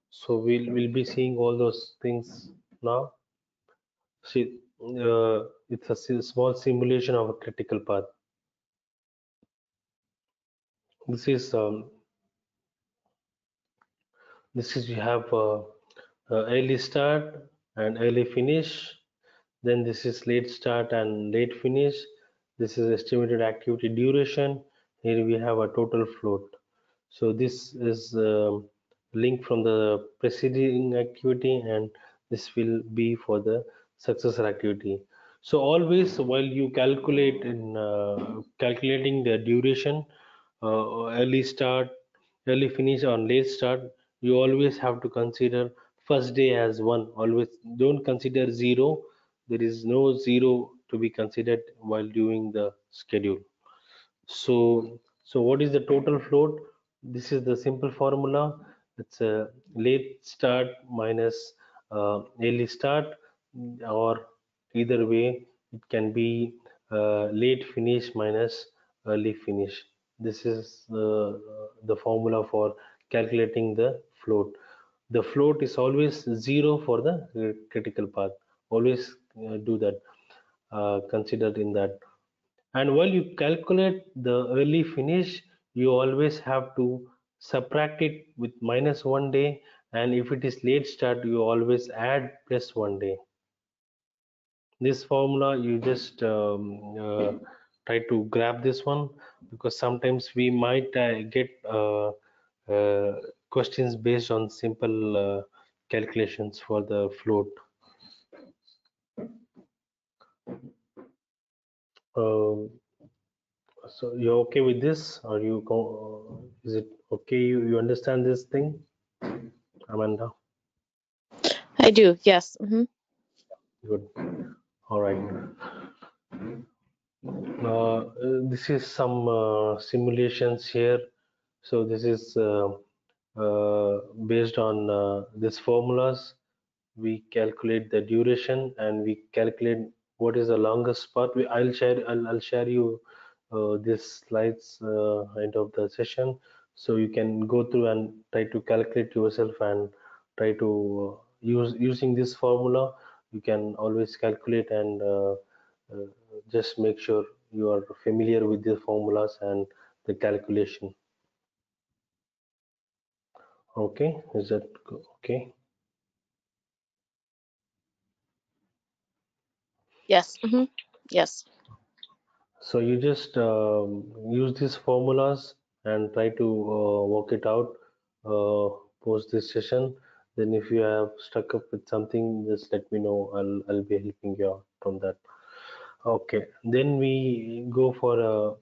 So we'll be seeing all those things now. See, it's a small simulation of a critical path. This is you have early start and early finish. Then this is late start and late finish. This is estimated activity duration. Here we have a total float. So this is link from the preceding activity, and this will be for the successor activity. So always while you calculate in calculating the duration, early start, early finish or late start, you always have to consider first day as one. Always don't consider zero. There is no zero to be considered while doing the schedule. So what is the total float? This is the simple formula. It's a late start minus early start, or either way, it can be late finish minus early finish. This is the formula for calculating the float. The float is always zero for the critical path. Always do that. Consider in that. And while you calculate the early finish, you always have to subtract it with minus 1 day. And if it is late start, you always add plus 1 day. This formula, you just try to grab this one, because sometimes we might get questions based on simple calculations for the float. Uh, So you're okay with this, or is it okay? You understand this thing, Amanda? I do, yes. Good. All right. This is some simulations here. So this is based on these formulas. We calculate the duration and we calculate what is the longest part. I'll share you these slides end of the session, so you can go through and try to calculate yourself and try to using this formula. You can always calculate and uh, just make sure you are familiar with the formulas and the calculation. Okay, is that okay? Yes. Yes. So you just use these formulas and try to work it out post this session. Then if you have stuck up with something, just let me know. I'll be helping you out from that. Okay. Then we go for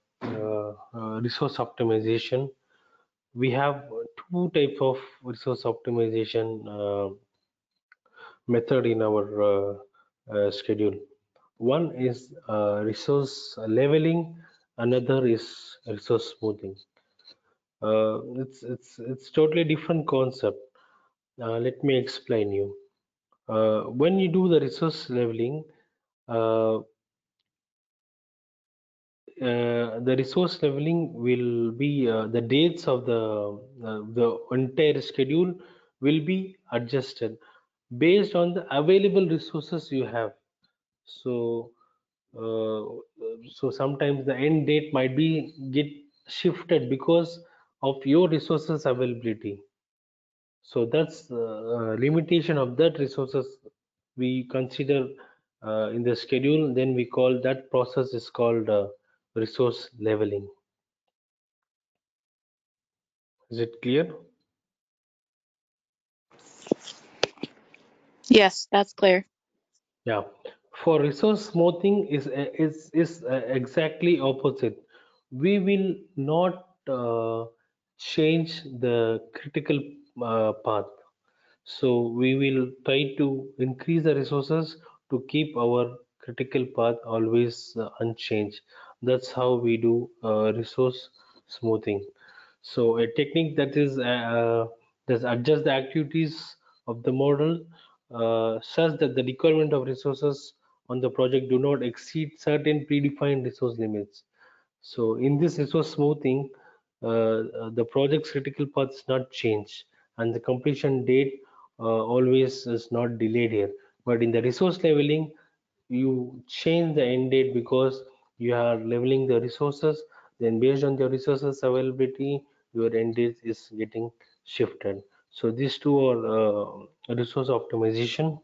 resource optimization. We have two types of resource optimization method in our schedule. One is resource leveling, another is resource smoothing. It's totally different concept. Let me explain you. When you do the resource leveling, uh, the resource leveling will be the dates of the entire schedule will be adjusted based on the available resources you have. So uh, so sometimes the end date might be get shifted because of your resources availability. So that's the limitation of that resources we consider in the schedule. Then we call that process is called resource leveling. Is it clear? Yes, that's clear. Yeah. For resource smoothing is exactly opposite. We will not change the critical path. So we will try to increase the resources to keep our critical path always unchanged. That's how we do resource smoothing. So a technique that adjusts the activities of the model such that the requirement of resources on the project do not exceed certain predefined resource limits. So in this resource smoothing, the project's critical path is not changed, and the completion date always is not delayed here. But in the resource leveling, you change the end date because you are leveling the resources. Then based on the resources availability, your end date is getting shifted. So these two are resource optimization.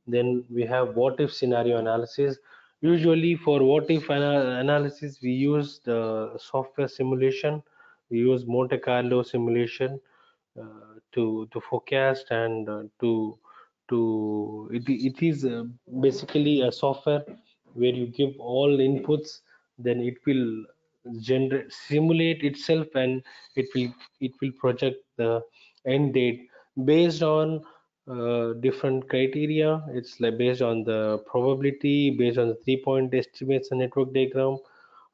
Then we have what if scenario analysis. Usually for what if analysis, we use the software simulation. We use Monte Carlo simulation to forecast and it is basically a software where you give all inputs, then it will generate simulate itself, and it will project the end date based on different criteria. It's like based on the probability, based on the 3 point estimates and network diagram,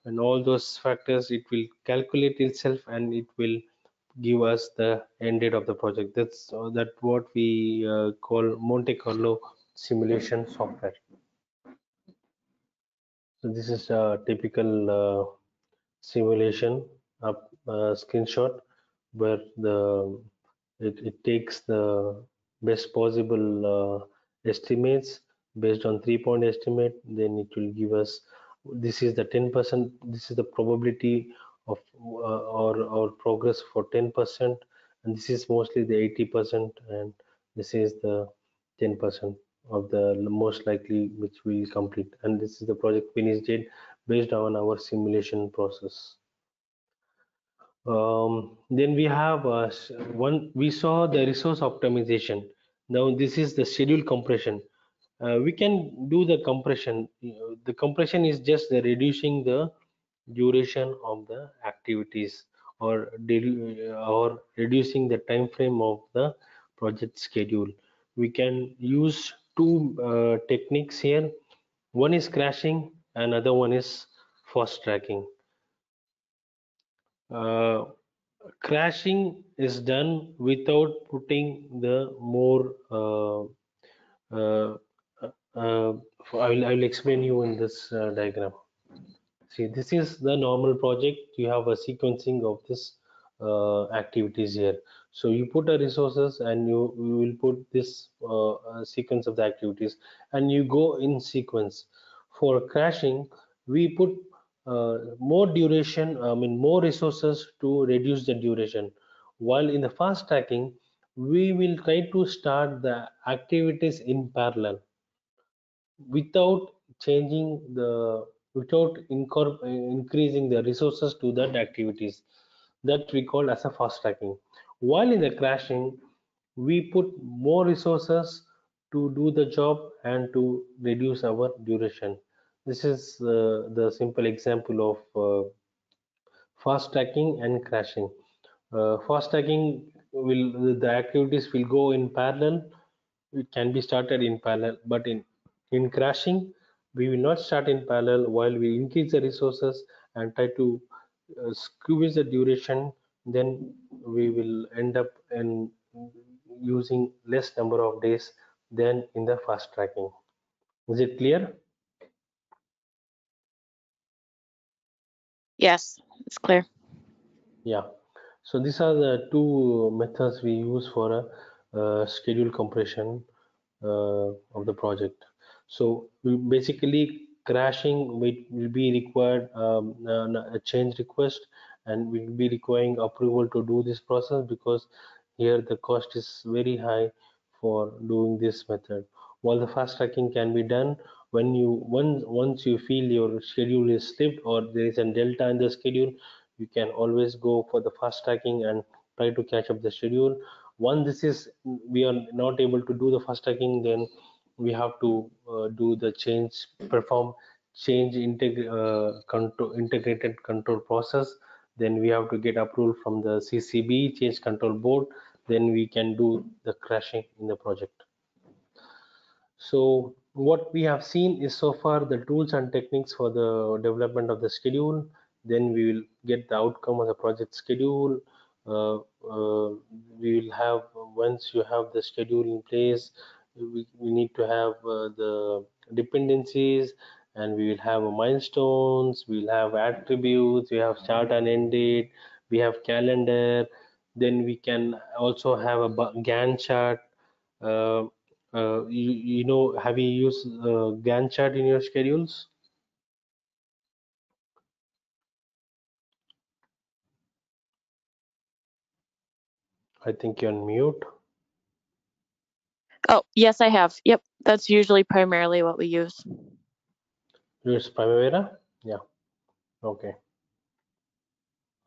and all those factors. It will calculate itself and it will give us the end date of the project. That what we call Monte Carlo simulation software. So this is a typical simulation screenshot where it takes the best possible estimates based on 3 point estimate. Then it will give us, this is the 10%, this is the probability of or progress for 10%, and this is mostly the 80%, and this is the 10% of the most likely which we will complete, and this is the project finish date based on our simulation process. Then we have one, we saw the resource optimization. Now this is the schedule compression. We can do the compression. The compression is just the reducing the duration of the activities, or reducing the time frame of the project schedule. We can use two techniques here. One is crashing, another one is fast tracking. Uh, Crashing is done without putting the more uh, uh, I will explain you in this diagram. See, this is the normal project. You have a sequencing of this activities here. So you put a resources and you will put this sequence of the activities, and you go in sequence. For crashing, we put more duration, I mean more resources to reduce the duration. While in the fast tracking, we will try to start the activities in parallel without changing the without increasing the resources to that activities, that we call as a fast tracking. While in the crashing, we put more resources to do the job and to reduce our duration. This is the simple example of fast tracking and crashing. Fast tracking will, the activities will go in parallel. It can be started in parallel, but in crashing, we will not start in parallel. While we increase the resources and try to squeeze the duration, then we will end up in using less number of days than in the fast tracking. Is it clear? Yes, it's clear. Yeah. So these are the two methods we use for a schedule compression of the project. So we basically crashing will be required a change request, and will be requiring approval to do this process, because here the cost is very high for doing this method. While the fast tracking can be done when once you feel your schedule is slipped or there is a delta in the schedule, you can always go for the fast tracking and try to catch up the schedule. Once this is, we are not able to do the fast tracking, then we have to do the change, perform change integrated control process. Then we have to get approval from the CCB, change control board. Then we can do the crashing in the project. So what we have seen is so far the tools and techniques for the development of the schedule. Then we will get the outcome of the project schedule. uh, we will have, once you have the schedule in place, we need to have the dependencies, and we will have milestones, we will have attributes, we have start and end date, we have calendar. Then we can also have a Gantt chart. uh, you know, have you used Gantt chart in your schedules? I think you're on mute. Oh, yes, I have. Yep, that's usually primarily what we use. Use Primavera? Yeah. Okay.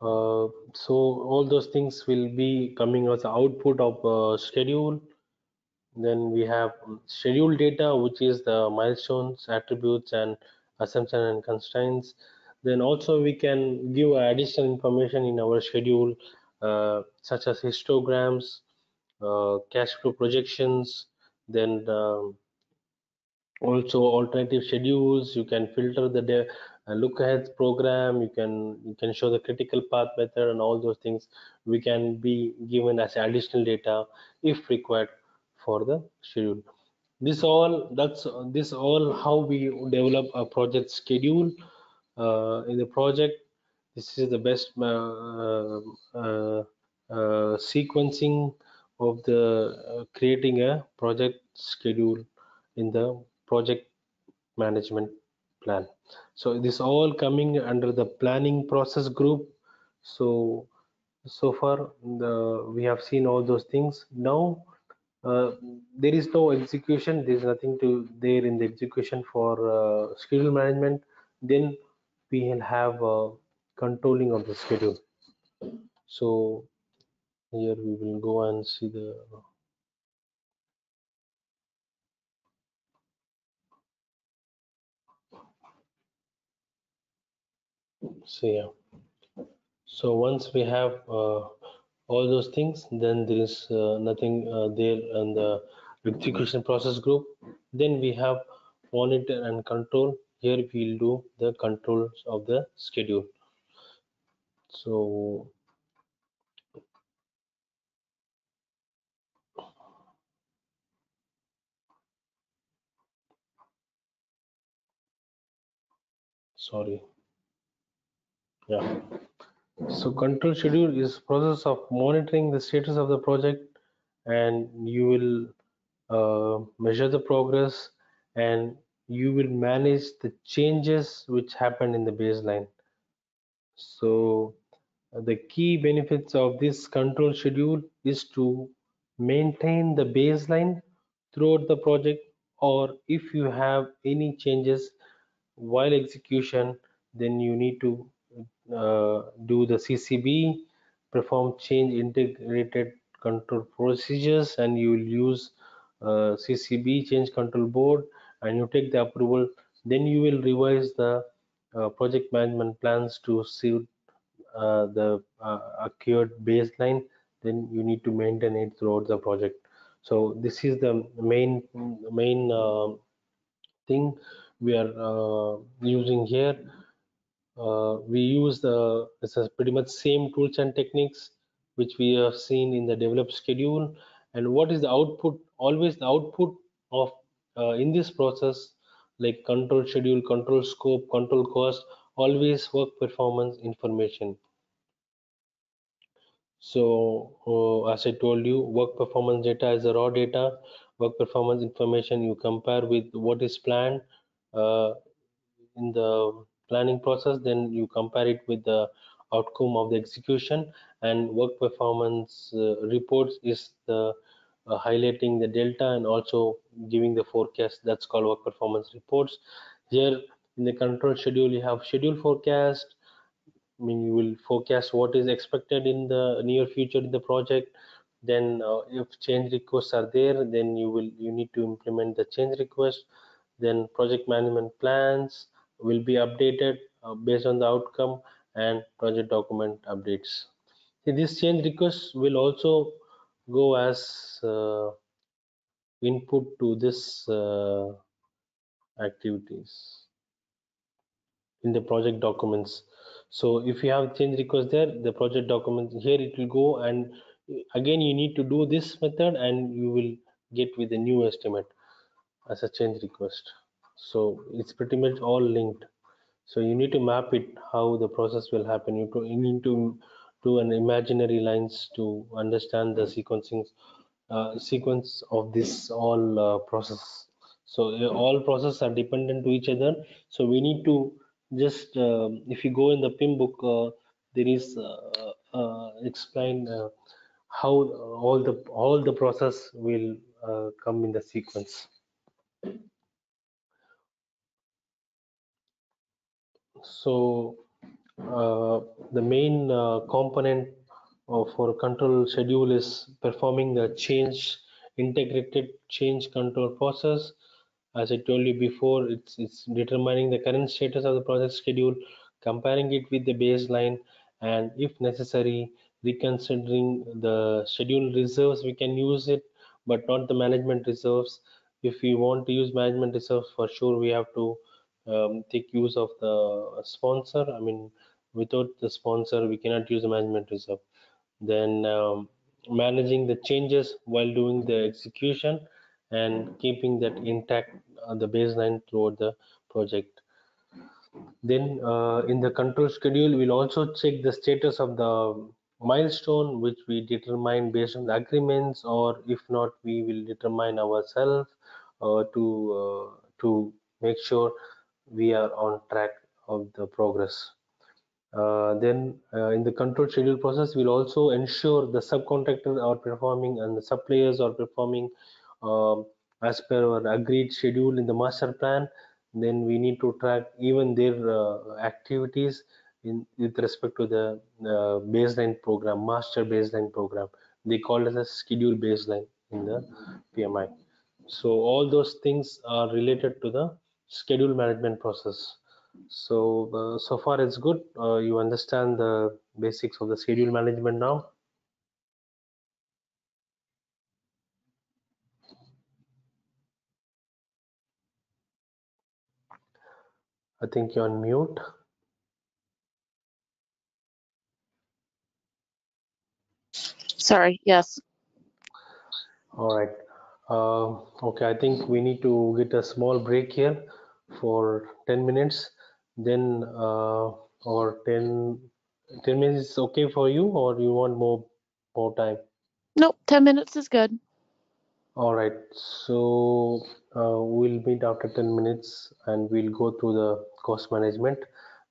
So all those things will be coming as output of schedule. Then we have schedule data, which is the milestones, attributes, and assumption and constraints. Then also we can give additional information in our schedule, such as histograms, cash flow projections, then also alternative schedules. You can filter the look ahead program. You can show the critical path method, and all those things we can be given as additional data if required for the schedule. This all how we develop a project schedule in the project. This is the best sequencing of the creating a project schedule in the project management plan. So this all coming under the planning process group. So far we have seen all those things. Now there is no execution, there is nothing to there in the execution for schedule management. Then we will have controlling of the schedule. So here we will go and see the, so yeah. So once we have all those things, then there is nothing there in the execution process group. Then we have monitor and control. Here we'll do the controls of the schedule. So sorry, yeah. So control schedule is process of monitoring the status of the project, and you will measure the progress, and you will manage the changes which happen in the baseline. So the key benefits of this control schedule is to maintain the baseline throughout the project, or if you have any changes while execution, then you need to do the CCB, perform change integrated control procedures, and you will use CCB change control board, and you take the approval. Then you will revise the project management plans to suit the acquired baseline. Then you need to maintain it throughout the project. So this is the main thing we are using here. We use the, this is pretty much same tools and techniques which we have seen in the developed schedule. And what is the output? Always the output of in this process, like control schedule, control scope, control cost, always work performance information. So, as I told you, work performance data is the raw data. Work performance information you compare with what is planned uh, in the planning process. Then you compare it with the outcome of the execution. And work performance reports is the highlighting the delta and also giving the forecast. That's called work performance reports. Here in the control schedule, you have schedule forecast. I mean, you will forecast what is expected in the near future in the project. Then, if change requests are there, then you need to implement the change request. Then, project management plans will be updated based on the outcome, and project document updates. See, this change request will also go as input to this. activities in the project documents. So if you have change request there, the project documents here it will go, and again you need to do this method and you will get with a new estimate as a change request. So it's pretty much all linked. So you need to map it how the process will happen. You need to do an imaginary lines to understand the sequence of this all process. So all processes are dependent to each other. So we need to just if you go in the PIM book, there is explain how all the process will come in the sequence. So the main component for control schedule is performing the change integrated change control process. As I told you before, it's determining the current status of the project schedule, comparing it with the baseline, and if necessary, reconsidering the schedule reserves. We can use it, but not the management reserves. If we want to use management reserves, for sure we have to take use of the sponsor. I mean, without the sponsor, we cannot use the management reserve. Then managing the changes while doing the execution and keeping that intact, the baseline throughout the project. Then in the control schedule, we'll also check the status of the milestone, which we determine based on the agreements, or if not, we will determine ourselves to make sure we are on track of the progress. Then in the control schedule process, we'll also ensure the subcontractors are performing and the suppliers are performing um, as per our agreed schedule in the master plan. Then we need to track even their activities in with respect to the baseline program, master baseline program. They call it as schedule baseline in the PMI. So all those things are related to the schedule management process. So so far it's good. You understand the basics of the schedule management now. I think you're on mute. Sorry, yes. All right. Okay, I think we need to get a small break here for 10 minutes. Then or 10 minutes is okay for you, or you want more time? Nope, 10 minutes is good. All right, so we'll meet after 10 minutes and we'll go through the cost management.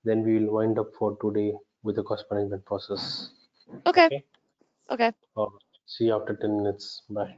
Then we will wind up for today with the cost management process. Okay, Okay, okay. all right. See you after 10 minutes. Bye.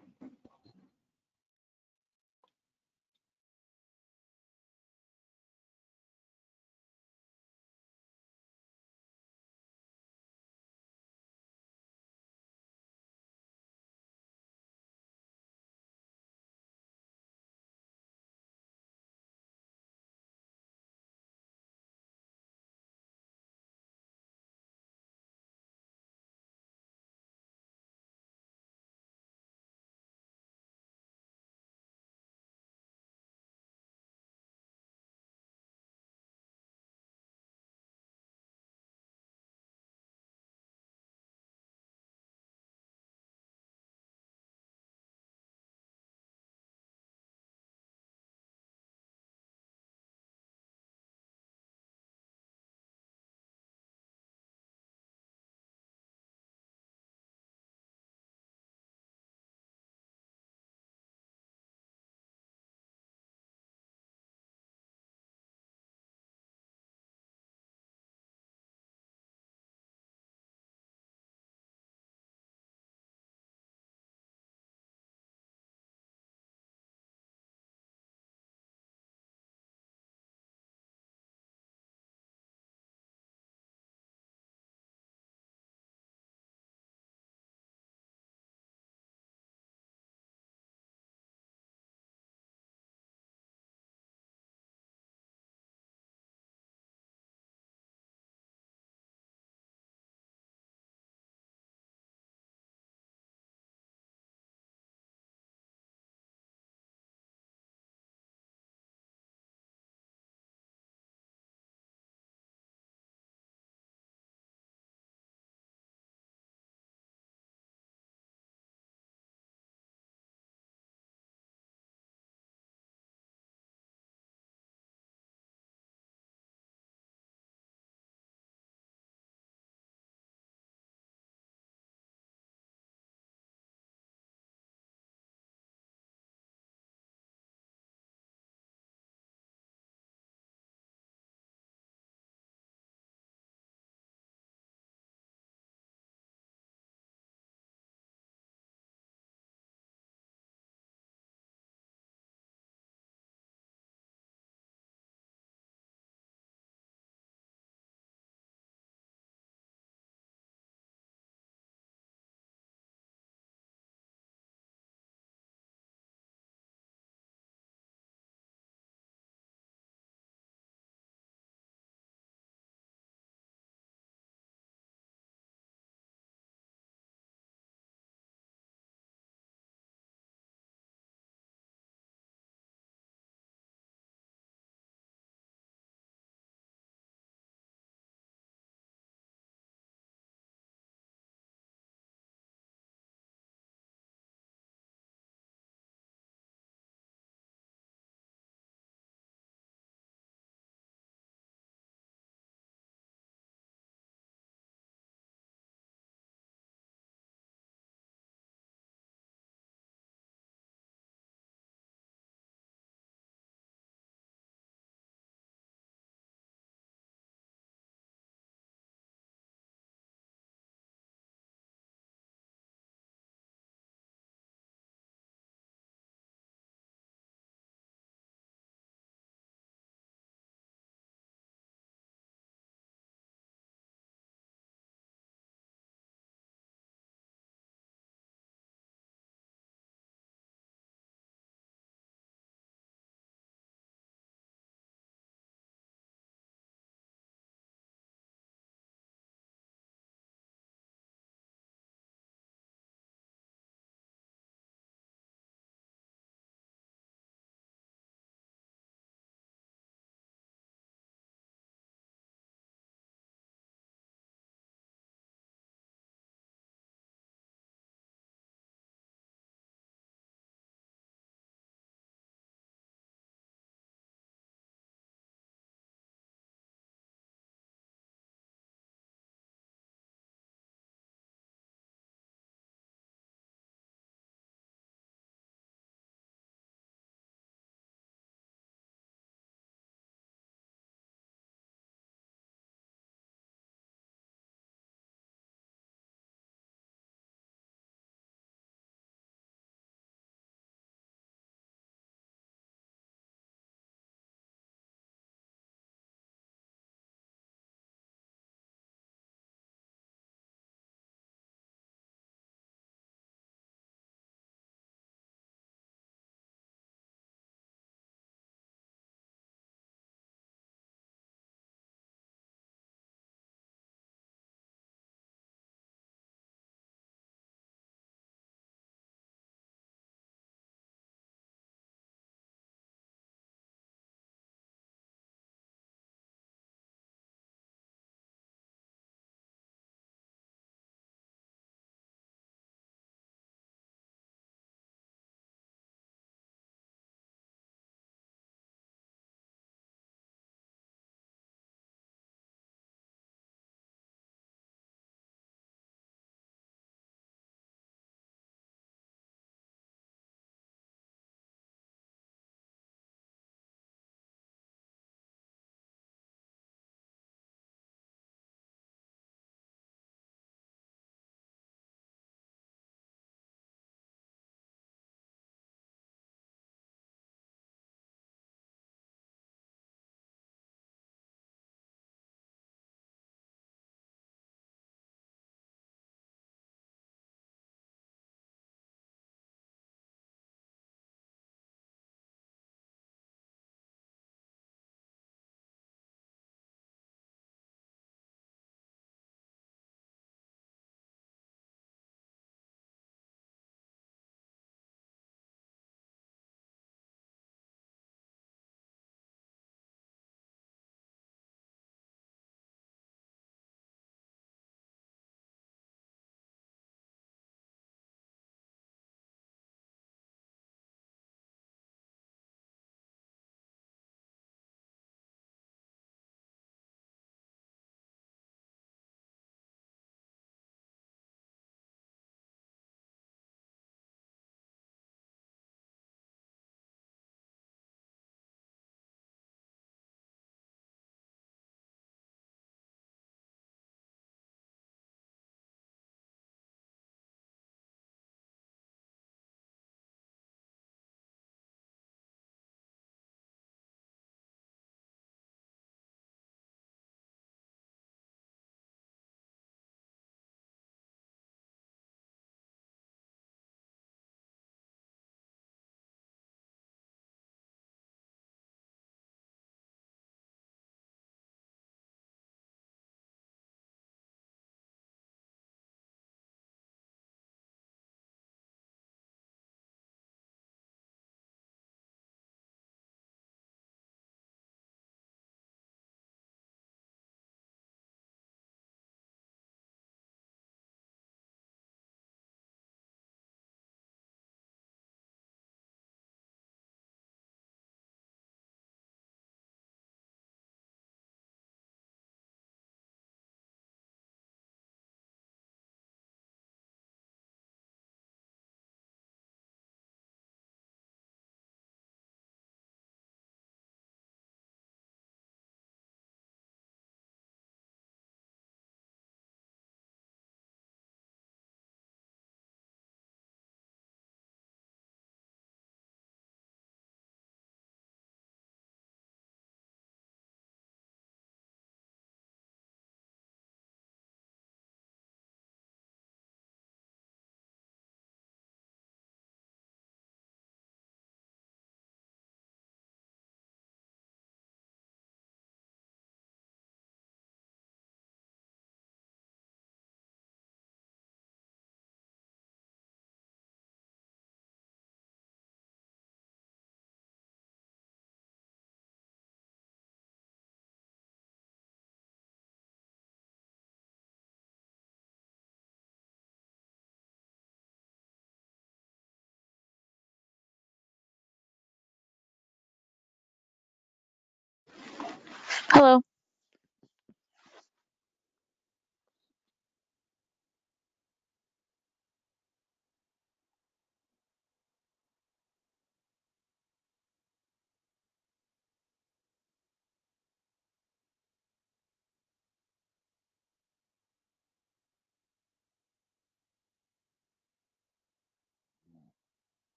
Hello.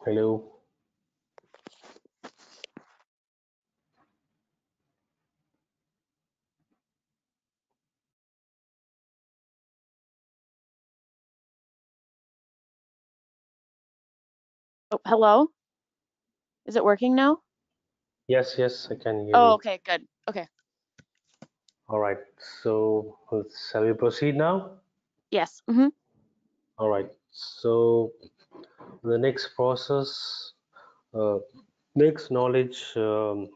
Hello. Oh, hello. Is it working now? Yes, yes, I can hear Oh, you. okay, good. Okay. All right. So shall we proceed now? Yes. Mm-hmm. All right. So the next process, uh, next knowledge area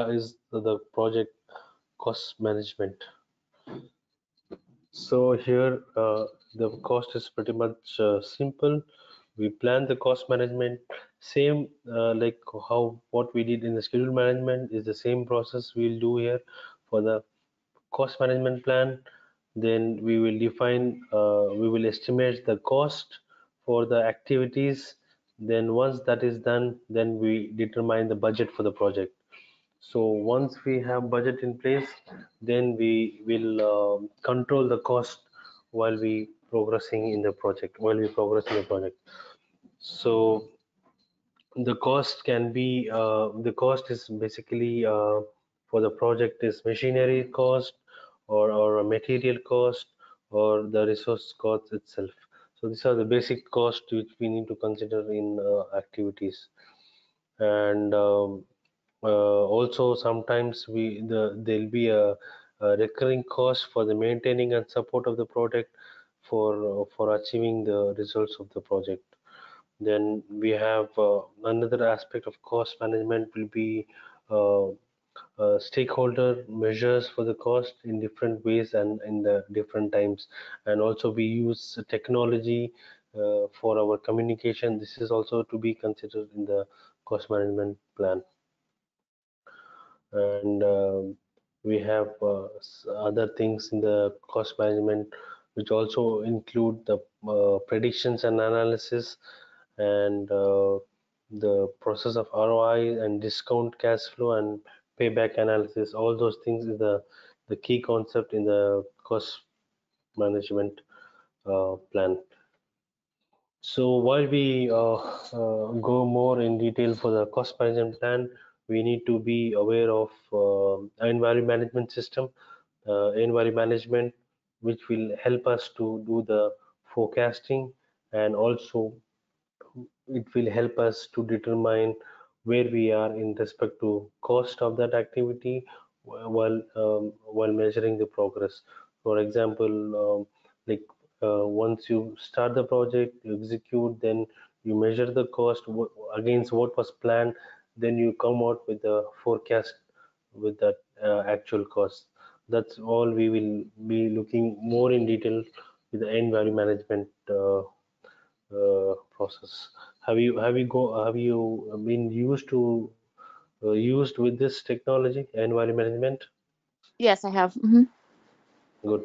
is the project cost management. So here the cost is pretty much simple. We plan the cost management same like how what we did in the schedule management is the same process we'll do here for the cost management plan. Then we will define, we will estimate the cost for the activities. Then once that is done, then we determine the budget for the project. So once we have budget in place, then we will control the cost while we progressing in the project, while we progress in the project. So the cost can be the cost is basically for the project is machinery cost or a material cost or the resource cost itself. So these are the basic costs which we need to consider in activities. And also sometimes there'll be a recurring cost for the maintaining and support of the project for achieving the results of the project. Then we have another aspect of cost management will be uh, stakeholder measures for the cost in different ways and in the different times. And also we use technology for our communication. This is also to be considered in the cost management plan. And we have other things in the cost management which also include the predictions and analysis and the process of ROI and discount cash flow and payback analysis. All those things is the key concept in the cost management plan. So while we go more in detail for the cost management plan, we need to be aware of inventory management system, inventory management, which will help us to do the forecasting, and also it will help us to determine where we are in respect to cost of that activity while measuring the progress. For example, like once you start the project, you execute, then you measure the cost against what was planned, then you come out with the forecast with that actual cost. That's all we will be looking more in detail with the end value management process. Have you been used with this technology, end value management? Yes, I have. Good.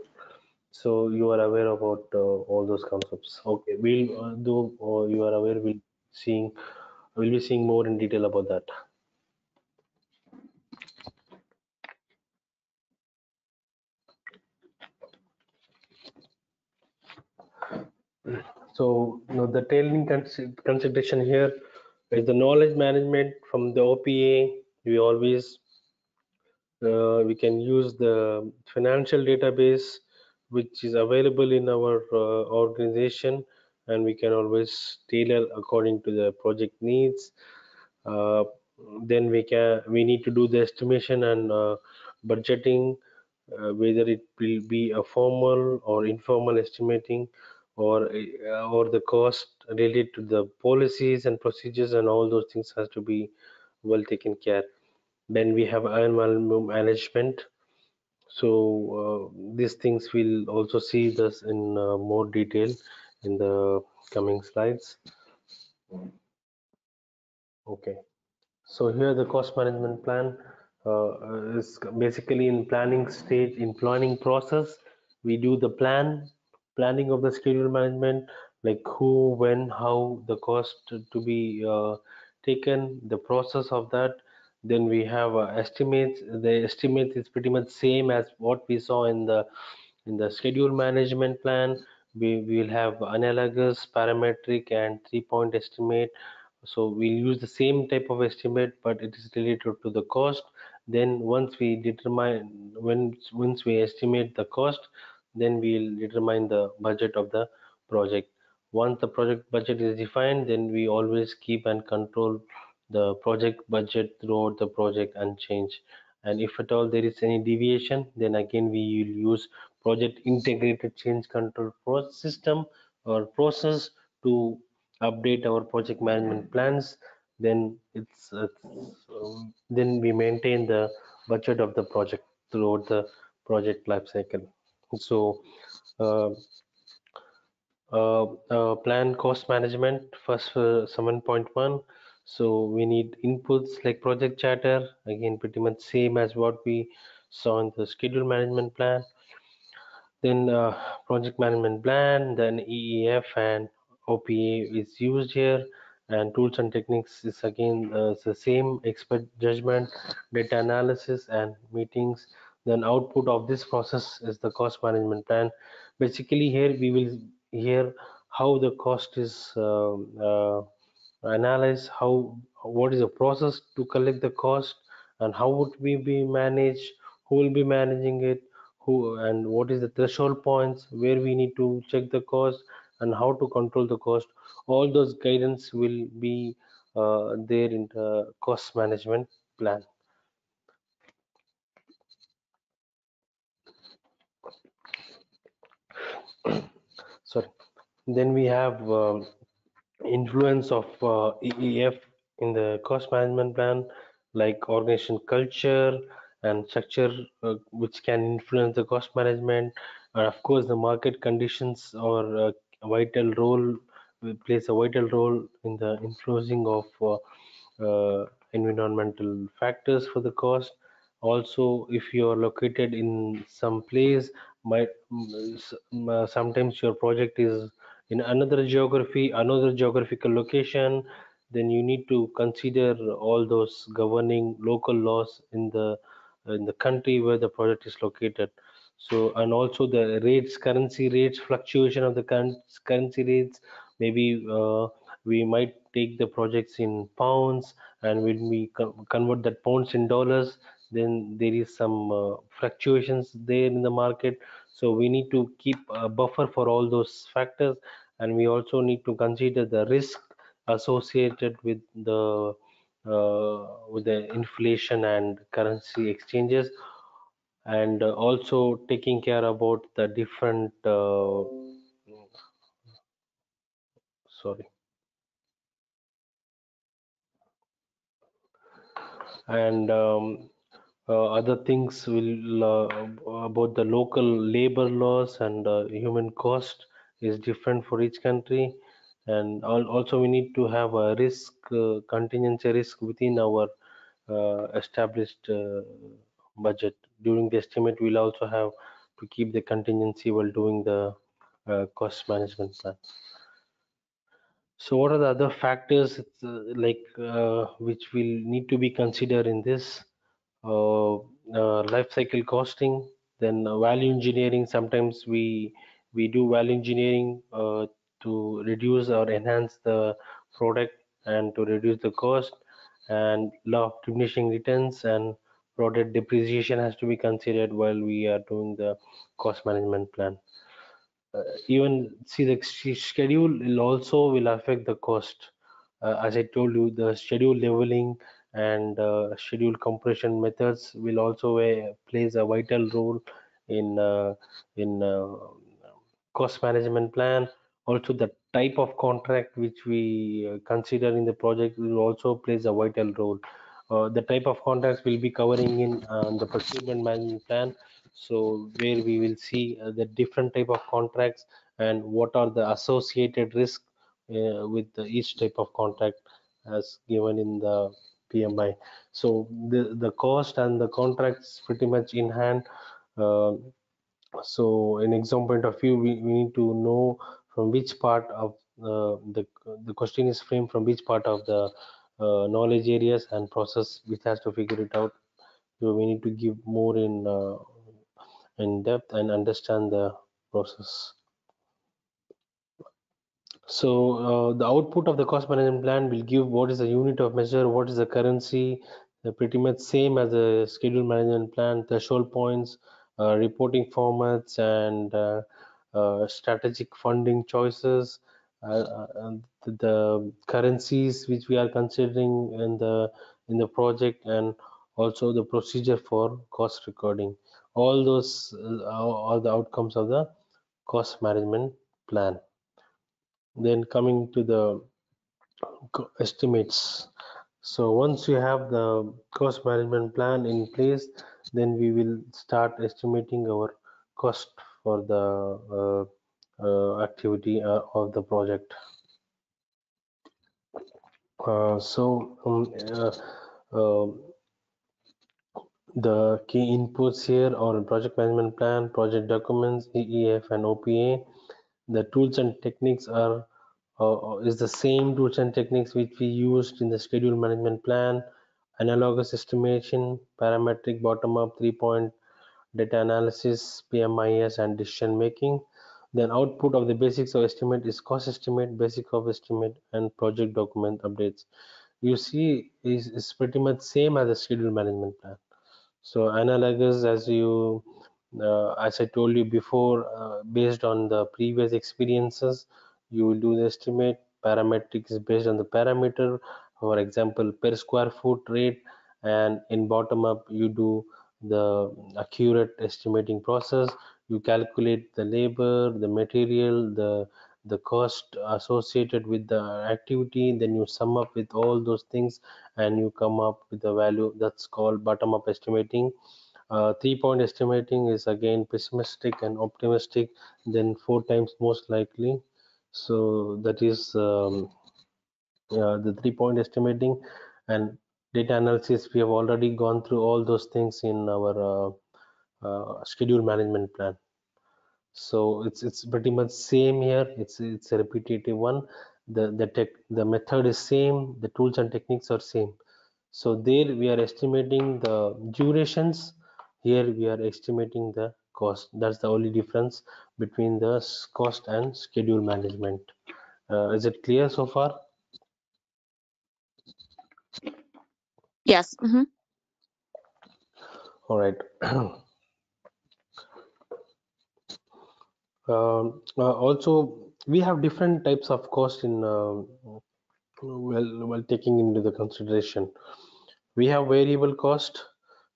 So you are aware about all those concepts. Okay, though you are aware, we'll be seeing more in detail about that. So the tailing consideration here is the knowledge management from the OPA. We can use the financial database which is available in our organization, and we can always tailor according to the project needs. uh, then we need to do the estimation and budgeting, whether it will be a formal or informal estimating, or the cost related to the policies and procedures, and all those things has to be well taken care. Then we have environmental management. So these things we'll also see this in more detail in the coming slides. Okay. So here the cost management plan is basically in planning stage. In planning process, we do the planning of the schedule management, like who, when, how the cost to be taken, the process of that. Then we have estimates. The estimate is pretty much same as what we saw in the schedule management plan. We will have analogous, parametric, and 3-point estimate. So we'll use the same type of estimate, but it is related to the cost. Then once we estimate the cost, then we'll determine the budget of the project. Once the project budget is defined, then we always keep and control the project budget throughout the project unchanged. And if at all there is any deviation, then again we will use project integrated change control system or process to update our project management plans. Then then we maintain the budget of the project throughout the project life cycle. So uh, plan cost management first, 7.1. So we need inputs like project charter, again pretty much same as what we saw in the schedule management plan. Then project management plan, then EEF and OPA is used here, and tools and techniques is again the same: expert judgment, data analysis, and meetings. Then output of this process is the cost management plan. Basically, here we will hear how the cost is analyze, how what is the process to collect the cost, and how would we be managed, who will be managing it, who, and what is the threshold points where we need to check the cost, and how to control the cost. All those guidance will be there in the cost management plan. Sorry. Then we have influence of EEF in the cost management plan, like organization culture and structure, which can influence the cost management. And of course, the market conditions or a vital role plays a vital role in the influencing of environmental factors for the cost. Also, if you are located in some place, might sometimes your project is in another geographical location, then you need to consider all those governing local laws in the country where the project is located. So, and also the rates, currency rates, fluctuation of the currency rates. Maybe we might take the projects in pounds, and when we convert that pounds in dollars, then there is some fluctuations there in the market. So we need to keep a buffer for all those factors, and we also need to consider the risk associated with the inflation and currency exchanges, and also taking care about the different Sorry. And other things will about the local labor laws and human cost is different for each country. And also we need to have a risk contingency risk within our established budget. During the estimate, we'll also have to keep the contingency while doing the cost management plan. So what are the other factors which will need to be considered in this? Life cycle costing, then value engineering. Sometimes we do value engineering to reduce or enhance the product and to reduce the cost. And law of diminishing returns and product depreciation has to be considered while we are doing the cost management plan. Even see the schedule will also will affect the cost. As I told you, the schedule leveling and schedule compression methods will also plays a vital role in cost management plan. Also the type of contract which we consider in the project will also plays a vital role. The type of contracts will be covering in the procurement management plan, so where we will see the different type of contracts and what are the associated risk with each type of contract as given in the PMI. So the cost and the contracts pretty much in hand. uh, so in exam point of view, we need to know from which part of the question is framed, from which part of the knowledge areas and process which has to figure it out. So we need to give more in depth and understand the process. So the output of the cost management plan will give what is the unit of measure, what is the currency, pretty much same as the schedule management plan, threshold points, reporting formats, and strategic funding choices, and the currencies which we are considering in the project, and also the procedure for cost recording. All those are the outcomes of the cost management plan. Then coming to the estimates. So once you have the cost management plan in place, then we will start estimating our cost for the activity of the project. Uh, so um, uh, uh, the key inputs here are project management plan, project documents, EEF and OPA. The tools and techniques are is the same tools and techniques which we used in the schedule management plan: analogous estimation, parametric bottom-up 3-point data analysis, PMIS, and decision making. Then output of the basics of estimate is cost estimate, basic of estimate, and project document updates. You see, is pretty much same as the schedule management plan. So analogous, as I told you before, based on the previous experiences, you will do the estimate. Parametric is based on the parameter, for example, per square foot rate, and in bottom up, you do the accurate estimating process. You calculate the labor, the material, the cost associated with the activity, then you sum up with all those things and you come up with a value. That's called bottom up estimating. 3-point estimating is again pessimistic and optimistic, then 4 times most likely. So that is the 3-point estimating. And data analysis, we have already gone through all those things in our schedule management plan. So it's pretty much same here. It's a repetitive one. The method is same. The tools and techniques are same. So there we are estimating the durations. Here we are estimating the cost. That's the only difference between the cost and schedule management. Is it clear so far? Yes. All right. Also, we have different types of cost in while taking into the consideration. We have variable cost,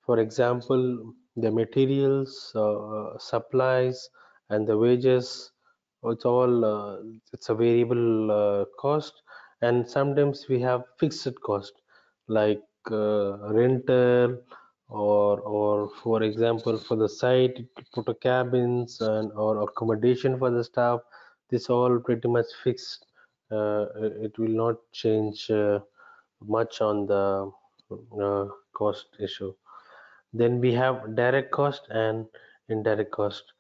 for example, the materials, supplies, and the wages. it's all it's a variable cost, and sometimes we have fixed cost like rental, or for example for the site put a cabins and or accommodation for the staff. This all pretty much fixed. It will not change much on the cost issue. Then we have direct cost and indirect cost.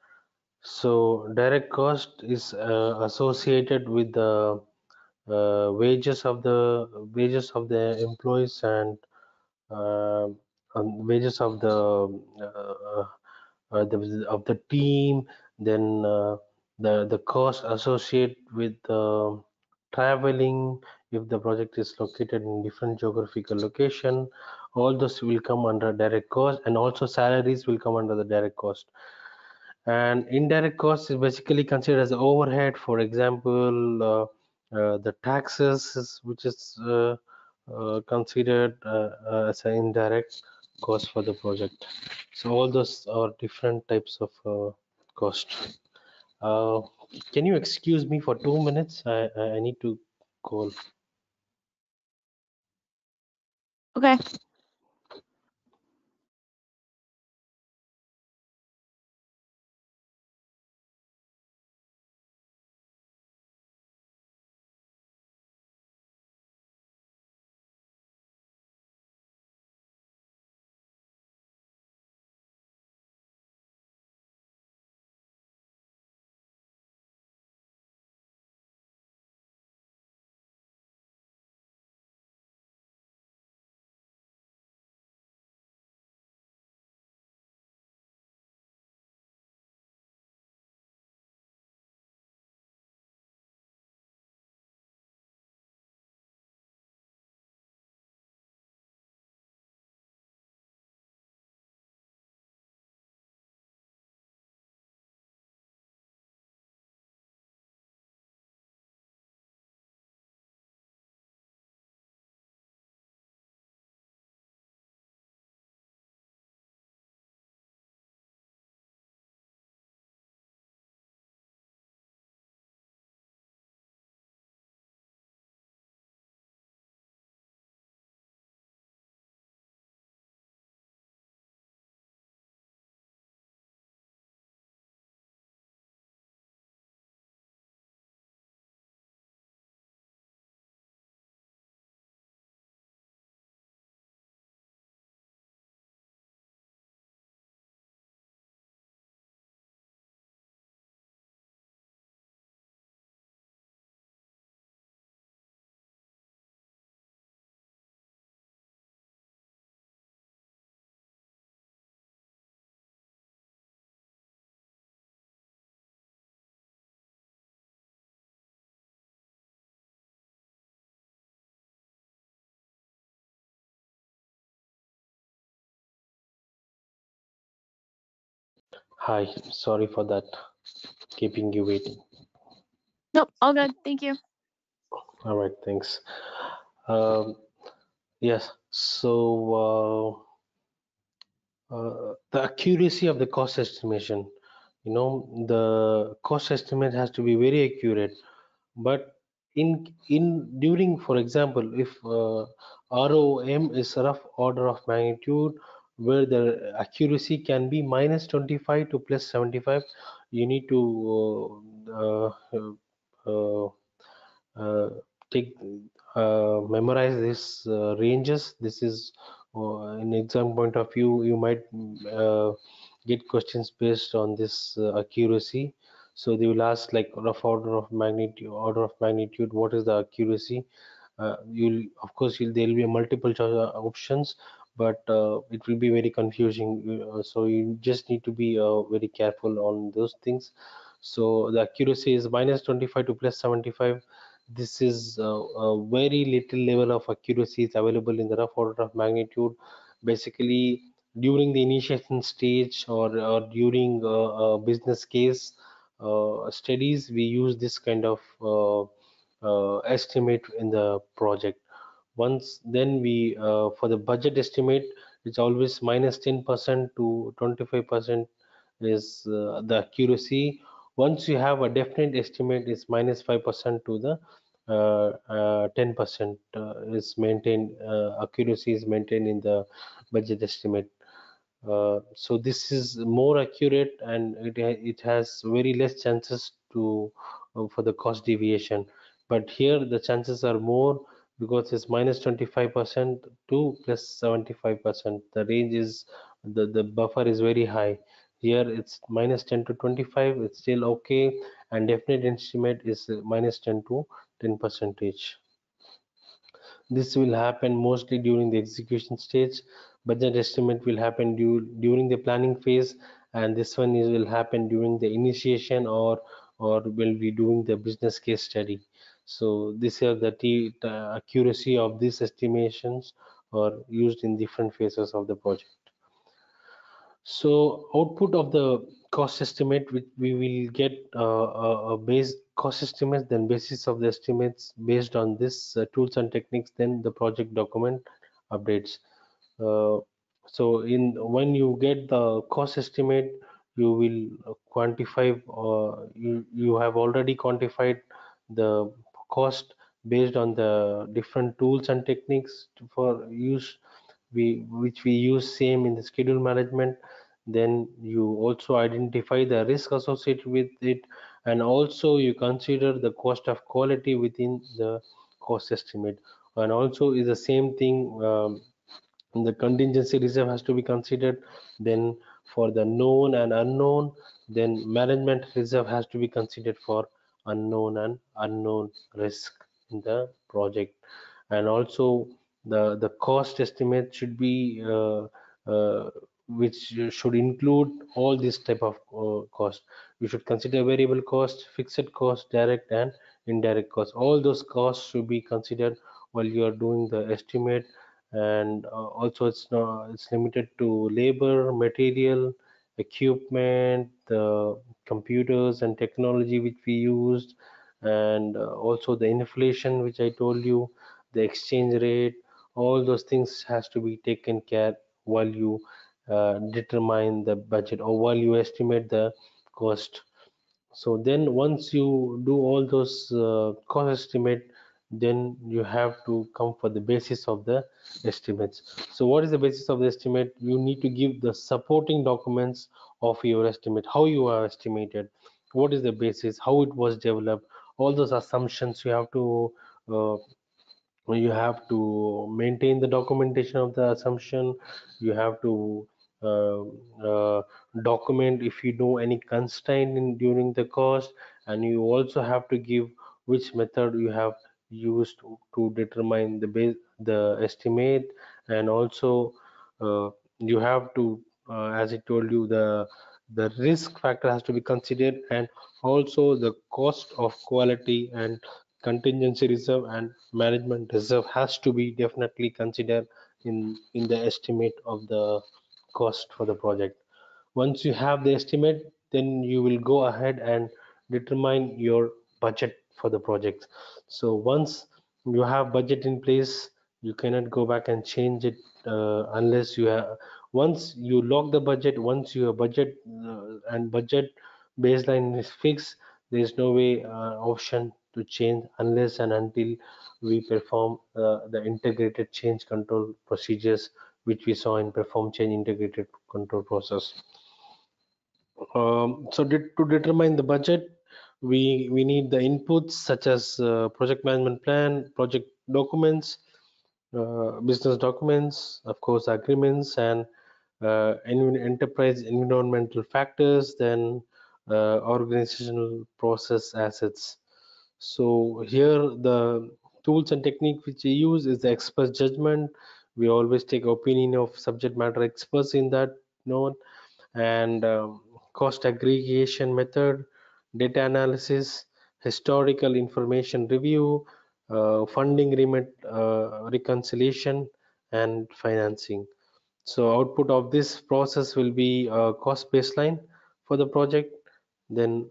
So direct cost is associated with the wages of the employees uh, wages of the team. Then the cost associated with traveling if the project is located in different geographical location. All those will come under direct cost, and also salaries will come under the direct cost. And indirect cost is basically considered as overhead. For example, the taxes, which is considered as an indirect cost for the project. So all those are different types of cost. Uh, can you excuse me for 2 minutes? I need to call. Okay. Hi, sorry for that, keeping you waiting. Nope, all good. Thank you. All right, thanks. Um, yes, so the accuracy of the cost estimation, the cost estimate has to be very accurate. But in during, for example, if ROM is a rough order of magnitude, where the accuracy can be -25 to +75, you need to uh, uh, take memorize these ranges. This is in exam point of view, you might get questions based on this accuracy. So they will ask like rough order of magnitude, what is the accuracy. You'll, of course, there will be a multiple choice options, but it will be very confusing. So you just need to be very careful on those things. So the accuracy is -25 to +75. This is a very little level of accuracy is available in the rough order of magnitude. Basically, during the initiation stage, or during a business case studies, we use this kind of estimate in the project. Once then we for the budget estimate, it's always -10% to 25% is the accuracy. Once you have a definite estimate, is minus 5% to the 10% is maintained, accuracy is maintained in the budget estimate. So this is more accurate, and it has very less chances to for the cost deviation. But here the chances are more, because it's minus 25% to plus 75%. The range is, the buffer is very high. Here it's minus 10 to 25, it's still okay, and definite estimate is minus 10 to 10 percentage. This will happen mostly during the execution stage. Budget estimate will happen during the planning phase, and this one will happen during the initiation, or will be doing the business case study. So these are the accuracy of these estimations are used in different phases of the project. So output of the cost estimate, which we will get a base cost estimate, then basis of the estimates based on this tools and techniques, then the project document updates. Uh, so in when you get the cost estimate, you will quantify, you have already quantified the cost based on the different tools and techniques for use, which we use same in the schedule management. Then you also identify the risk associated with it, and also you consider the cost of quality within the cost estimate. And also is the same thing, the contingency reserve has to be considered. Then for the known and unknown, then management reserve has to be considered for unknown and unknown risk in the project. And also the cost estimate should be which should include all this type of cost. You should consider variable cost, fixed cost, direct and indirect cost. All those costs should be considered while you are doing the estimate. And also it's limited to labor, material, equipment, the computers and technology which we used, and also the inflation which I told you, the exchange rate. All those things has to be taken care while you determine the budget, or while you estimate the cost. So then once you do all those cost estimate, then you have to come for the basis of the estimates. So what is the basis of the estimate? You need to give the supporting documents of your estimate, how you are estimated, what is the basis, how it was developed, all those assumptions you have to uh, you have to maintain the documentation of the assumption. You have to uh, uh, document if you know any constraint during the cost, and you also have to give which method you have used to determine the estimate. And also you have to, as I told you, the risk factor has to be considered, and also the cost of quality and contingency reserve and management reserve has to be definitely considered in the estimate of the cost for the project. Once you have the estimate, then you will go ahead and determine your budget for the project. So once you have budget in place, you cannot go back and change it unless you have, once you lock the budget, once your budget and budget baseline is fixed, there is no way option to change unless and until we perform the integrated change control procedures which we saw in perform change integrated control process. To determine the budget, we need the inputs such as project management plan, project documents, business documents, of course, agreements, and enterprise environmental factors, then organizational process assets. So here the tools and technique which we use is the expert judgment. We always take opinion of subject matter experts in that note. And cost aggregation method, data analysis, historical information review, funding remit, reconciliation, and financing. So output of this process will be a cost baseline for the project, then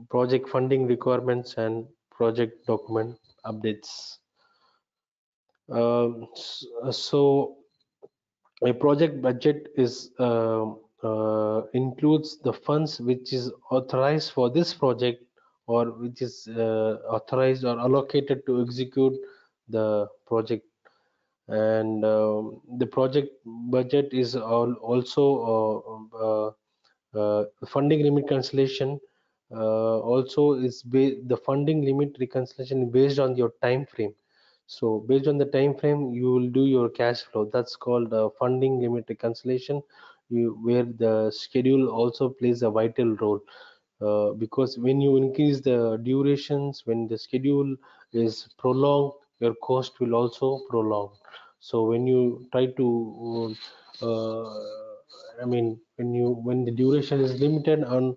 project funding requirements and project document updates. So a project budget is includes the funds which is authorized for this project, or which is authorized or allocated to execute the project. And the project budget is also funding limit cancellation also is the funding limit reconciliation based on your time frame. So based on the time frame, you will do your cash flow. That's called funding limit reconciliation, where the schedule also plays a vital role. Because when you increase the durations, when the schedule is prolonged, your cost will also prolong. So when you try to when the duration is limited on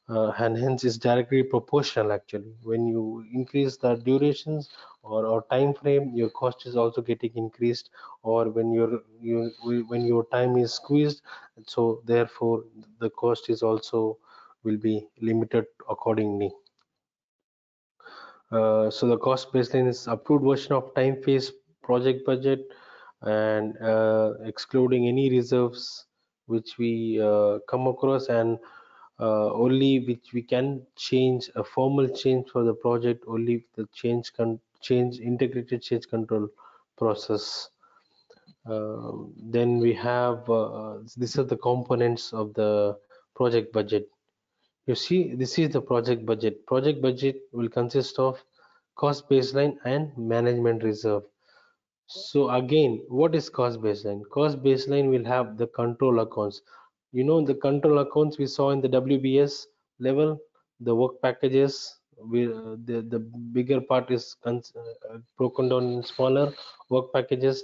and hence is directly proportional. Actually, when you increase the durations or time frame, your cost is also getting increased. Or when when your time is squeezed, so therefore the cost is also will be limited accordingly. So the cost baseline is approved version of time phase project budget, and excluding any reserves which we come across, and only which we can change a formal change for the project, only the change integrated change control process. Then we have these are the components of the project budget. You see, this is the project budget. Project budget will consist of cost baseline and management reserve. So again, what is cost baseline? Cost baseline will have the control accounts. You know, the control accounts we saw in the WBS level, the work packages, the bigger part is broken down in smaller work packages.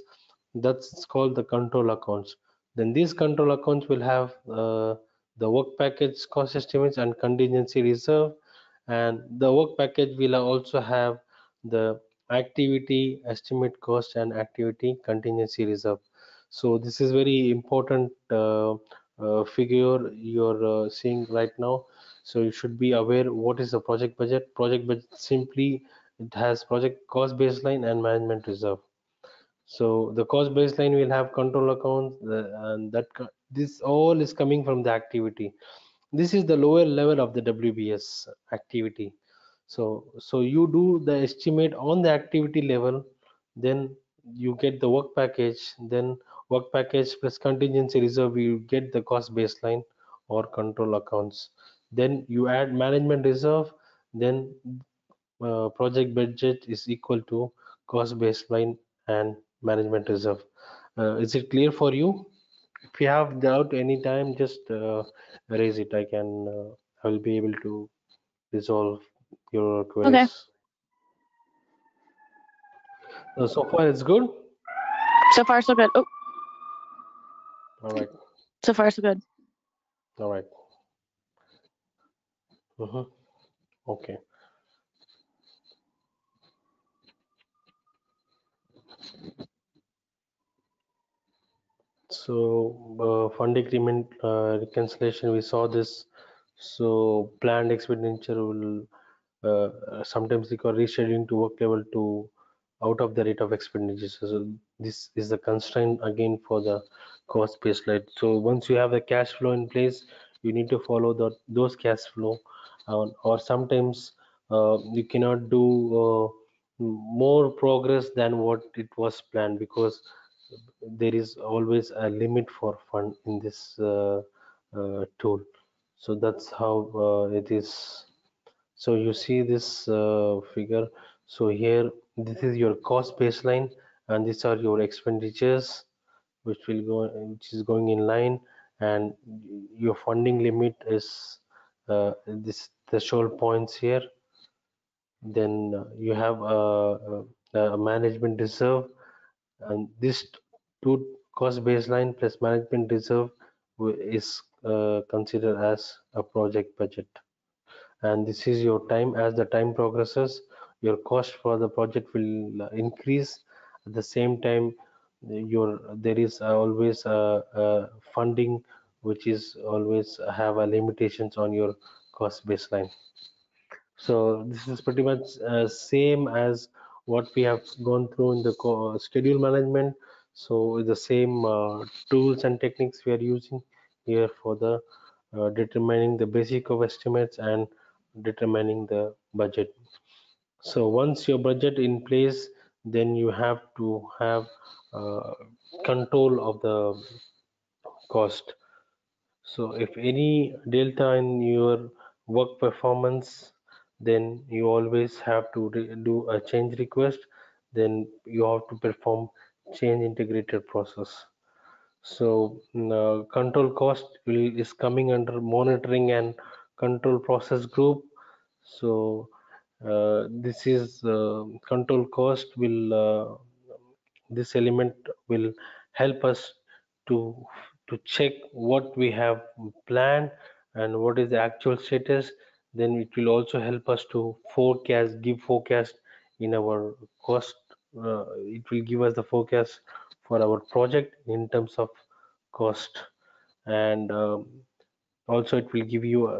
That's called the control accounts. Then these control accounts will have the work package cost estimates and contingency reserve, and the work package will also have the activity estimate cost and activity contingency reserve. So this is very important figure you're seeing right now. So you should be aware what is the project budget. Project budget simply, it has project cost baseline and management reserve. So the cost baseline will have control accounts, this all is coming from the activity. This is the lower level of the WBS activity. So you do the estimate on the activity level, then you get the work package, then work package plus contingency reserve, you get the cost baseline or control accounts. Then you add management reserve, then project budget is equal to cost baseline and management reserve. Is it clear for you? If you have doubt anytime, just raise it. I will be able to resolve your Okay. queries. So far, it's good. So far, so good. Oh, All right. so far, so good. All right. Mm-hmm. Okay. So fund agreement reconciliation, we saw this. So planned expenditure will sometimes require rescheduling to work level to out of the rate of expenditure. So this is the constraint again for the cost baseline. So once you have the cash flow in place, you need to follow those cash flow, or sometimes you cannot do more progress than what it was planned, because there is always a limit for fund in this tool. So that's how it is. So you see this figure. So here, this is your cost baseline, and these are your expenditures, which is going in line, and your funding limit is this threshold points here. Then you have a management reserve, and this two cost baseline plus management reserve is considered as a project budget. And this is your time. As the time progresses, your cost for the project will increase. At the same time, there is always a funding which is always have a limitations on your cost baseline. So this is pretty much same as what we have gone through in the schedule management. So the same tools and techniques we are using here for the determining the basic of estimates and determining the budget. So once your budget in place, then you have to have uh, control of the cost. So if any delta in your work performance, then you always have to do a change request. Then you have to perform change integrated process. So control cost is coming under monitoring and control process group. So this is control cost will this element will help us to check what we have planned and what is the actual status. Then it will also help us to forecast, give forecast in our cost. It will give us the forecast for our project in terms of cost, and also it will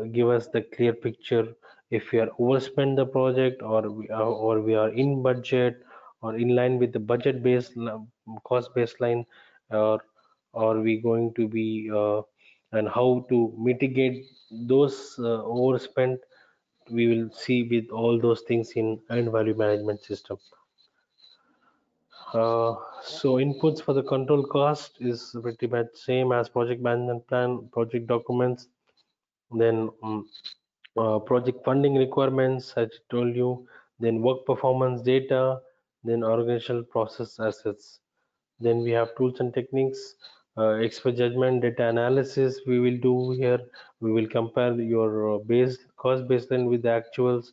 give us the clear picture if we are overspend the project, or we are in budget or in line with the budget base cost baseline, or we going to be and how to mitigate those overspent. We will see with all those things in earned value management system. So inputs for the control cost is pretty much same as project management plan, project documents, then project funding requirements, as I told you, then work performance data, then organizational process assets. Then we have tools and techniques, expert judgment, data analysis. We will do here. We will compare your base cost baseline with the actuals.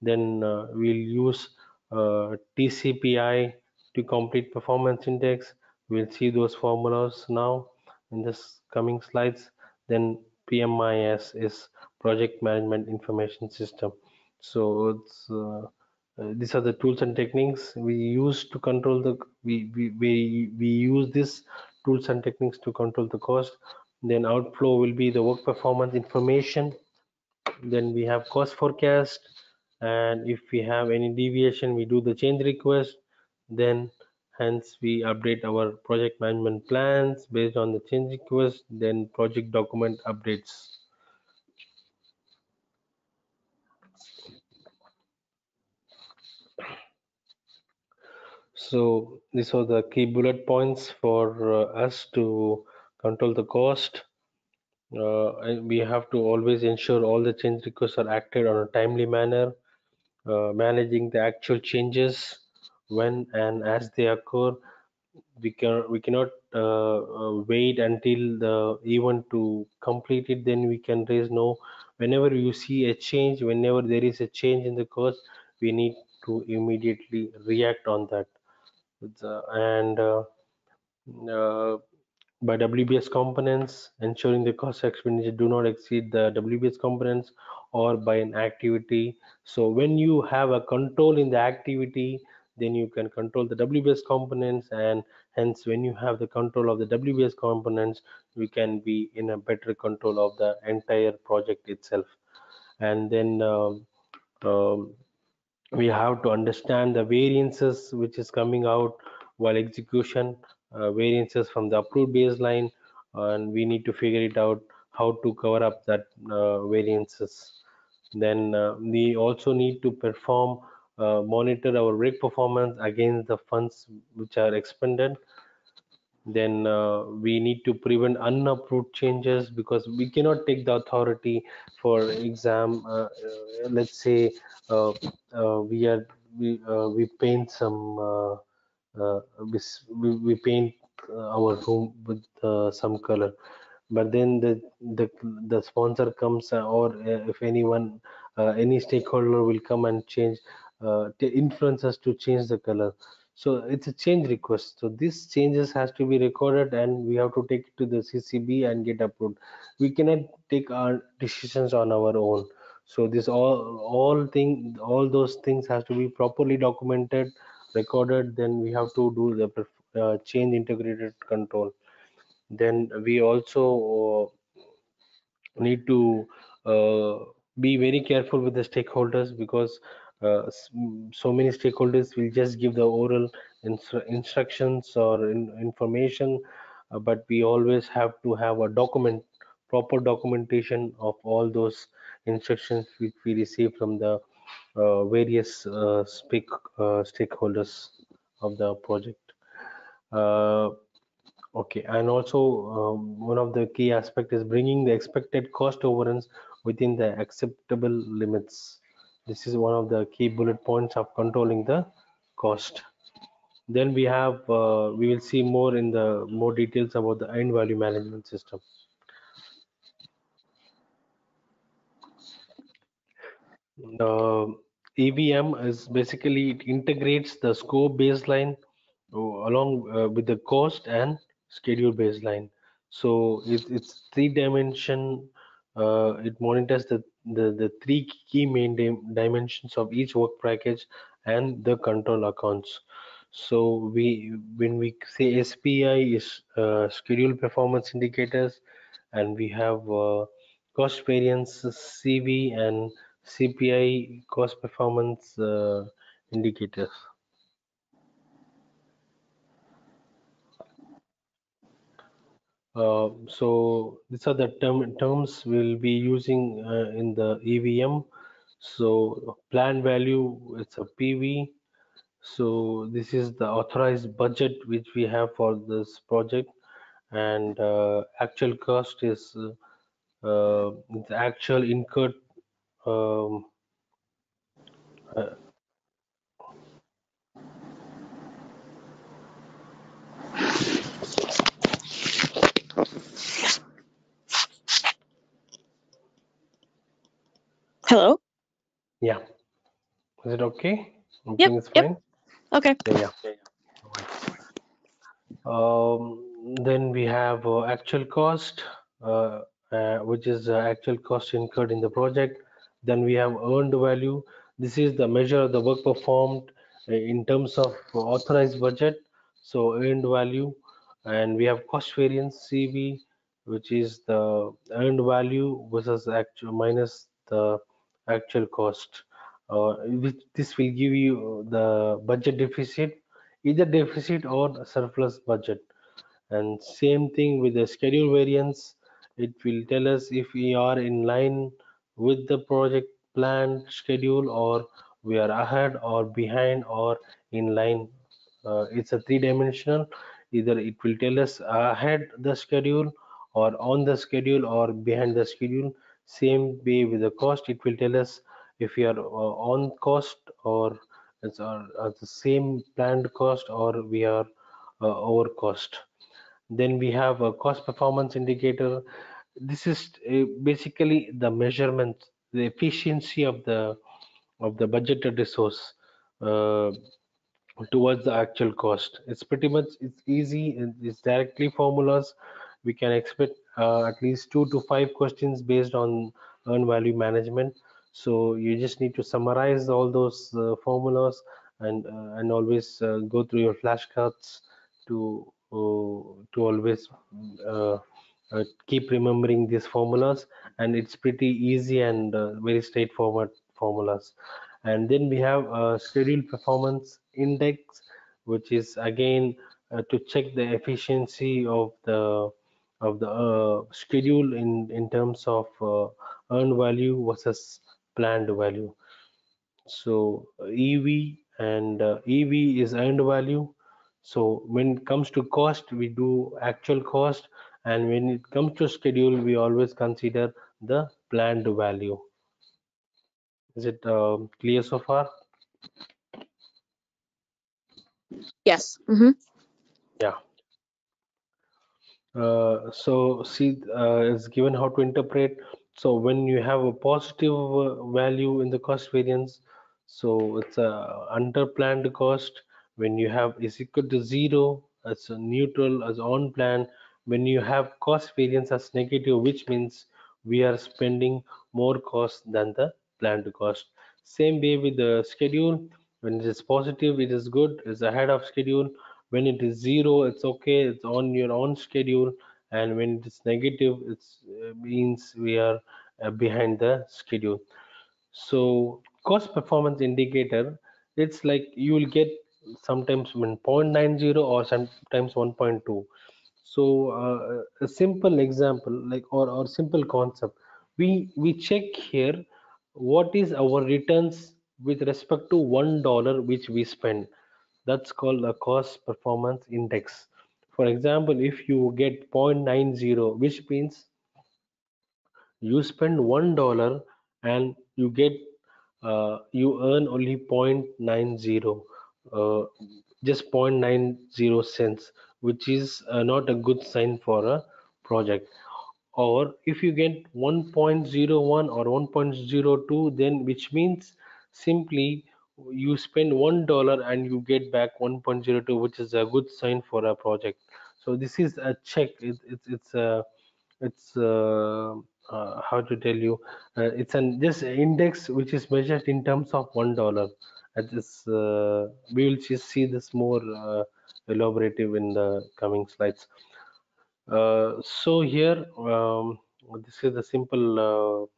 Then we'll use TCPI to complete performance index. We'll see those formulas now in this coming slides. Then PMIS is Project Management Information System. So these are the tools and techniques we use to control the we use this tools and techniques to control the cost. Then outflow will be the work performance information. Then we have cost forecast, and if we have any deviation we do the change request. Then hence we update our project management plans based on the change request. Then project document updates. So these are the key bullet points for us to control the cost. And we have to always ensure all the change requests are acted on a timely manner, managing the actual changes when and as they occur. We cannot wait until the event to complete it. Then we can raise no. Whenever you see a change, whenever there is a change in the cost, we need to immediately react on that. And uh, by WBS components, ensuring the cost expenditure do not exceed the WBS components, or by an activity. So when you have a control in the activity, then you can control the WBS components, and hence when you have the control of the WBS components, we can be in a better control of the entire project itself. And then we have to understand the variances which is coming out while execution, variances from the approved baseline, and we need to figure it out how to cover up that variances. Then we also need to perform monitor our rate performance against the funds which are expended. Then we need to prevent unapproved changes, because we cannot take the authority for exam. Let's say we are we paint some we paint our room with some color, but then the sponsor comes, or if anyone any stakeholder will come and change, to influence us to change the color. So it's a change request, so these changes has to be recorded and we have to take it to the CCB and get approved. We cannot take our decisions on our own. So this all those things has to be properly documented, recorded. Then we have to do the change integrated control. Then we also need to be very careful with the stakeholders, because so many stakeholders will just give the oral instructions or information, but we always have to have a document proper documentation of all those instructions which we receive from the various stakeholders of the project. Uh, Okay, and also one of the key aspect is bringing the expected cost overruns within the acceptable limits. This is one of the key bullet points of controlling the cost. Then we will see more in the more details about the end value management system. The EVM is basically it integrates the scope baseline along with the cost and schedule baseline. So it's three dimension. It monitors the three key main dimensions of each work package and the control accounts. So when we say SPI is schedule performance indicators, and we have cost variance CV and CPI cost performance indicators. So these are the terms we'll be using in the EVM. So plan value, it's a PV. So this is the authorized budget which we have for this project, and actual cost is the actual incurred. Um, uh, Hello? yeah, is it okay? Yep, Everything is yep. fine. Okay. Then yeah. Then we have actual cost, which is actual cost incurred in the project. Then we have earned value. This is the measure of the work performed in terms of authorized budget. So earned value, and we have cost variance (CV), which is the earned value versus actual minus the actual cost. This will give you the budget deficit, either deficit or surplus budget. And same thing with the schedule variance, it will tell us if we are in line with the project plan schedule, or we are ahead or behind or in line. It's a three-dimensional. Either it will tell us ahead the schedule or on the schedule or behind the schedule. Same way with the cost, it will tell us if we are on cost, or it's the same planned cost, or we are over cost. Then we have a cost performance indicator. This is basically the measurement, the efficiency of the budgeted resource uh, towards the actual cost. It's pretty much it's easy and it's directly formulas. We can expect at least 2 to 5 questions based on earn value management. So you just need to summarize all those formulas, and always go through your flashcards to always uh, keep remembering these formulas, and it's pretty easy and very straightforward formulas. And then we have a schedule performance index, which is again to check the efficiency of the schedule in terms of earned value versus planned value. So EV and EV is earned value. So when it comes to cost, we do actual cost, and when it comes to schedule, we always consider the planned value. Is it clear so far? Yes. Mm-hmm. Yeah. So see, it's given how to interpret. So when you have a positive value in the cost variance, so it's a underplanned cost. When you have is equal to zero, as a neutral, as on plan. When you have cost variance as negative, which means we are spending more cost than the planned cost. Same way with the schedule. When it is positive, it is good, it's ahead of schedule. When it is zero, it's okay, it's on your own schedule. And when it is negative, it's means we are behind the schedule. So cost performance indicator, it's like you will get sometimes when 0.90 or sometimes 1.2. So a simple example, like, or simple concept, we check here what is our returns with respect to $1 which we spend. That's called a cost performance index. For example, if you get 0.90, which means you spend $1 and you earn only 0.90, uh, just 0.90 cents, which is not a good sign for a project. Or if you get 1.01 or 1.02, then which means simply you spend $1 and you get back 1.02, which is a good sign for a project. So this is a check. It's how to tell you, it's an just index which is measured in terms of $1. We will just see this more elaborative in the coming slides. So here, this is the simple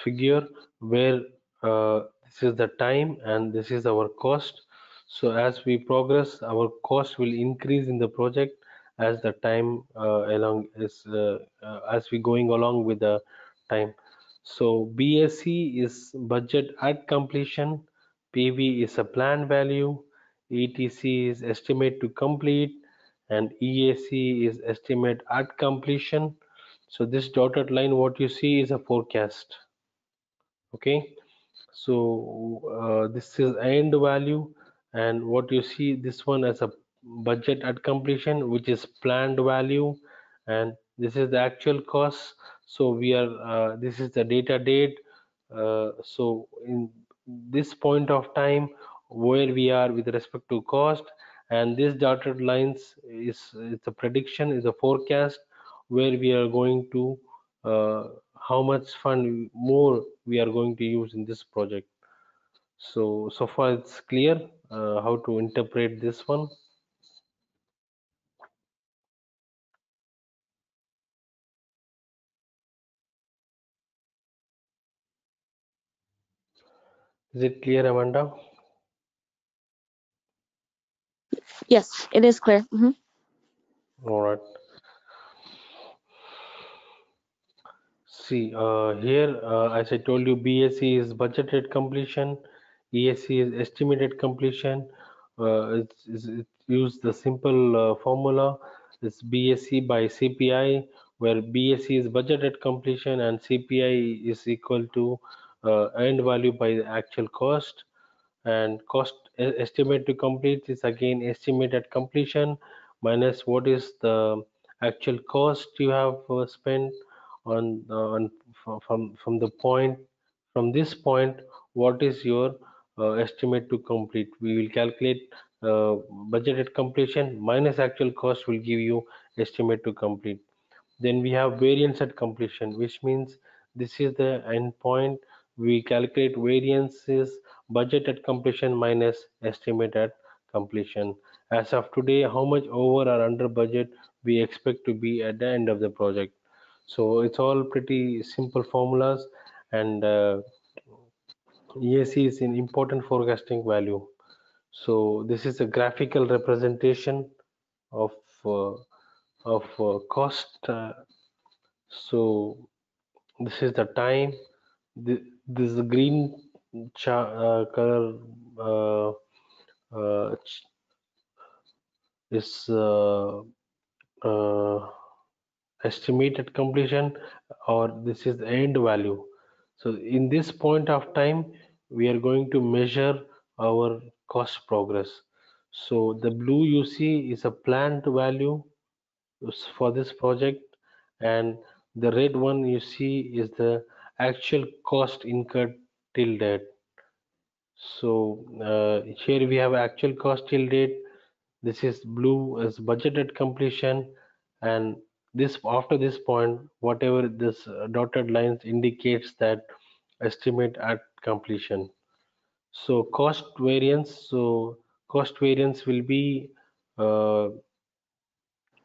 figure where this is the time and this is our cost. So as we progress, our cost will increase in the project as the time along is as we going along with the time. So BAC is budget at completion, PV is a planned value, ETC is estimate to complete, and EAC is estimate at completion. So this dotted line, what you see is a forecast. Okay, so this is end value, and what you see this one as a budget at completion, which is planned value, and this is the actual cost. So we are this is the data date. So in this point of time, where we are with respect to cost, and this dotted lines is it's a prediction, is a forecast where we are going to how much fund more we are going to use in this project. So far it's clear how to interpret this one. Is it clear, Amanda? Yes, it is clear. All right. See, here, as I told you, BSc is budgeted completion, ESC is estimated completion. It use the simple formula. It's BSc by CPI, where BSc is budgeted completion and CPI is equal to end value by the actual cost. And estimate to complete is again estimate at completion minus what is the actual cost you have spent on from the point, from this point, what is your estimate to complete. We will calculate budgeted completion minus actual cost will give you estimate to complete. Then we have variance at completion, which means this is the end point. We calculate variances budget at completion minus estimate at completion. As of today, how much over or under budget we expect to be at the end of the project. So it's all pretty simple formulas, and EAC is an important forecasting value. So this is a graphical representation of uh, cost. So this is the time. This is the green color is uh, estimated completion, or this is the end value. So in this point of time, we are going to measure our cost progress. So the blue you see is a planned value for this project, and the red one you see is the actual cost incurred till date. So here we have actual cost till date. This is blue as budgeted completion, and this after this point, whatever this dotted lines indicates that estimate at completion. So cost variance. So cost variance will be uh,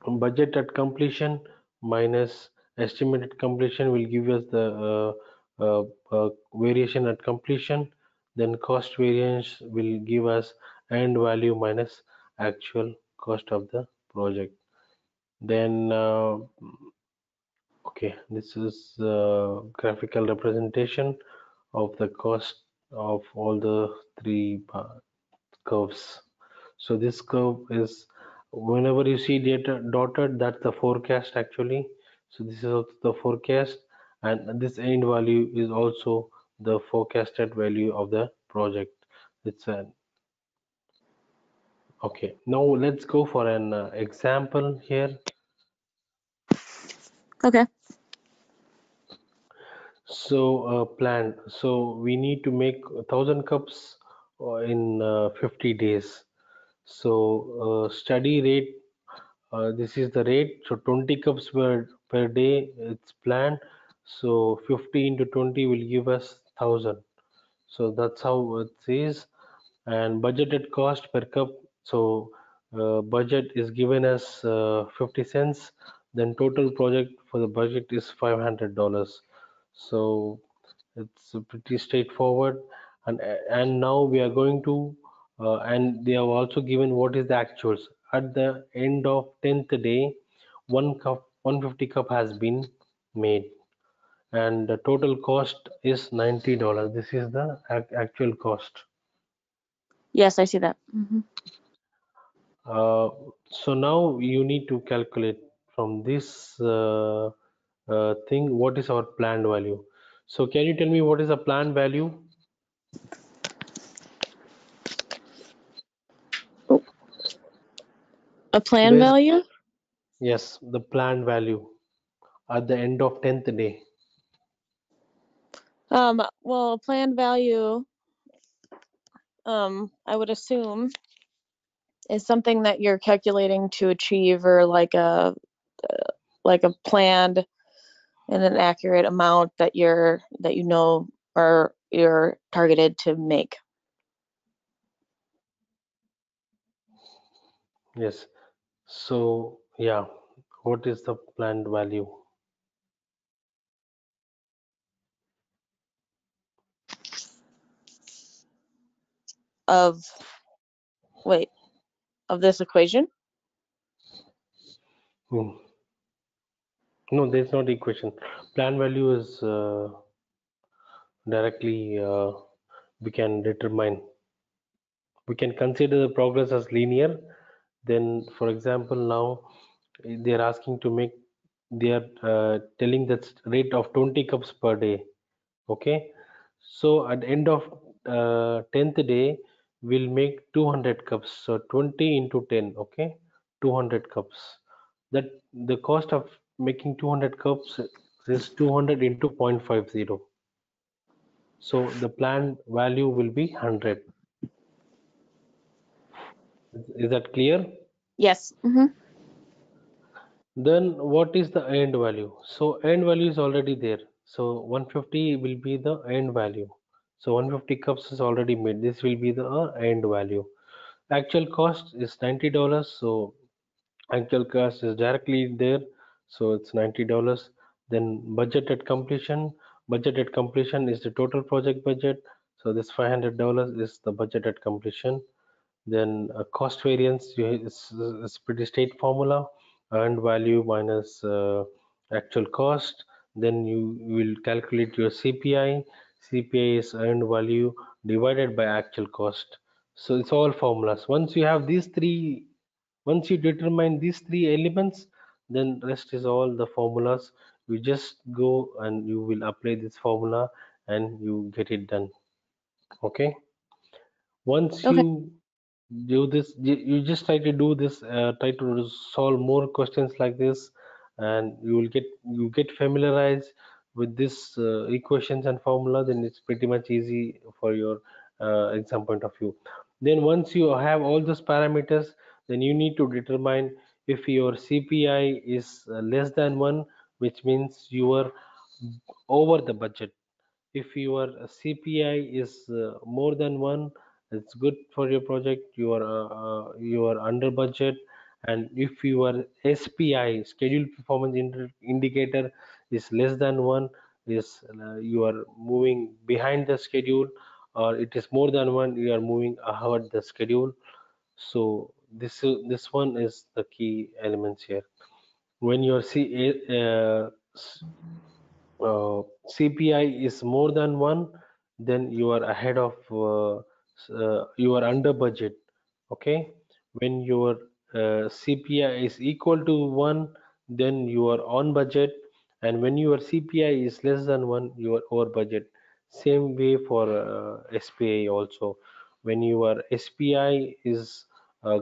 budget at completion minus estimated completion will give us the variation at completion. Then cost variance will give us end value minus actual cost of the project. Then okay, this is graphical representation of the cost of all the three curves. So this curve is, whenever you see data dotted, that's the forecast actually. So this is also the forecast, and this end value is also the forecasted value of the project. It's an okay. Now let's go for an example here. Okay. So plan. So we need to make 1,000 cups in 50 days. So study rate, this is the rate. So 20 cups per day it's planned. So 50 into 20 will give us 1,000. So that's how it is. And budgeted cost per cup. So budget is given as 50 cents. Then total project for the budget is $500. So it's pretty straightforward. And now we are going to and they have also given what is the actuals. At the end of 10th day, 150 cup has been made, and the total cost is $90. This is the actual cost. Yes, I see that. Uh, so now you need to calculate from this thing what is our planned value. So can you tell me what is a planned value? Oh, a plan There's value? yes, the planned value at the end of 10th day. Well, a plan value, I would assume is something that you're calculating to achieve, or like a planned and an accurate amount that you know, or you're targeted to make. Yes. So yeah, what is the planned value? Of wait, of this equation? Hmm. No, there's not equation. Planned value is directly we can determine. We can consider the progress as linear. Then, for example, now they are asking to make. They are telling that rate of 20 cups per day. Okay, so at the end of 10th day we'll make 200 cups, so 20 into 10, okay, 200 cups. That the cost of making 200 cups is 200 into 0.50, so the planned value will be 100. Is that clear? Yes. Then what is the end value? So end value is already there. So 150 will be the end value. So 150 cups is already made. This will be the end value. Actual cost is $90. So actual cost is directly there. So it's $90. Then budget at completion. Budget at completion is the total project budget. So this $500 is the budget at completion. Then cost variance is pretty straight formula, earned value minus actual cost. Then you will calculate your CPI. CPI is earned value divided by actual cost. So it's all formulas. Once you determine these three elements, then rest is all the formulas. You just go and you will apply this formula and you get it done. Okay. Once Okay. you do this, you just try to do this, try to solve more questions like this, and you get familiarized with this equations and formula. Then it's pretty much easy for your exam point of view. Then once you have all those parameters, then you need to determine if your CPI is less than 1, which means you are over the budget. If your CPI is more than 1, it's good for your project. You are under budget. And if your SPI, schedule performance indicator, is less than 1, is you are moving behind the schedule, or it is more than 1, you are moving ahead the schedule. So this one is the key elements here. When your CPI is more than one, then you are ahead of you are under budget. Okay, when your CPI is equal to one, then you are on budget, and when your CPI is less than one, you are over budget. Same way for SPI also. When your SPI is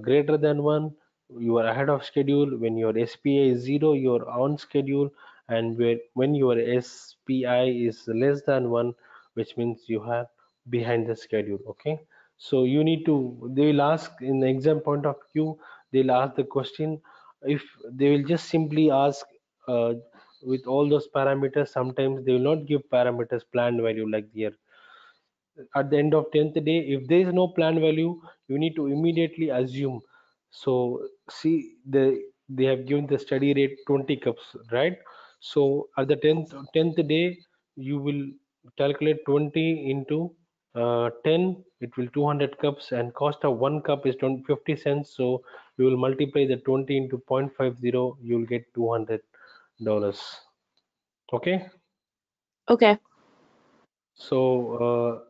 greater than one, you are ahead of schedule. When your SPI is zero, you are on schedule, and when your SPI is less than one, which means you are behind the schedule. Okay, so you need to, they will ask in the exam point of view, they'll ask the question. If they will just simply ask uh, with all those parameters, sometimes they will not give parameters planned value like here. At the end of 10th day, if there is no planned value, you need to immediately assume. So see, they have given the study rate 20 cups, right? So at the 10th day, you will calculate 20 into 10, it will 200 cups, and cost of one cup is 50 cents. So you will multiply the 20 into 0.50, you will get $200. Okay. Okay. So,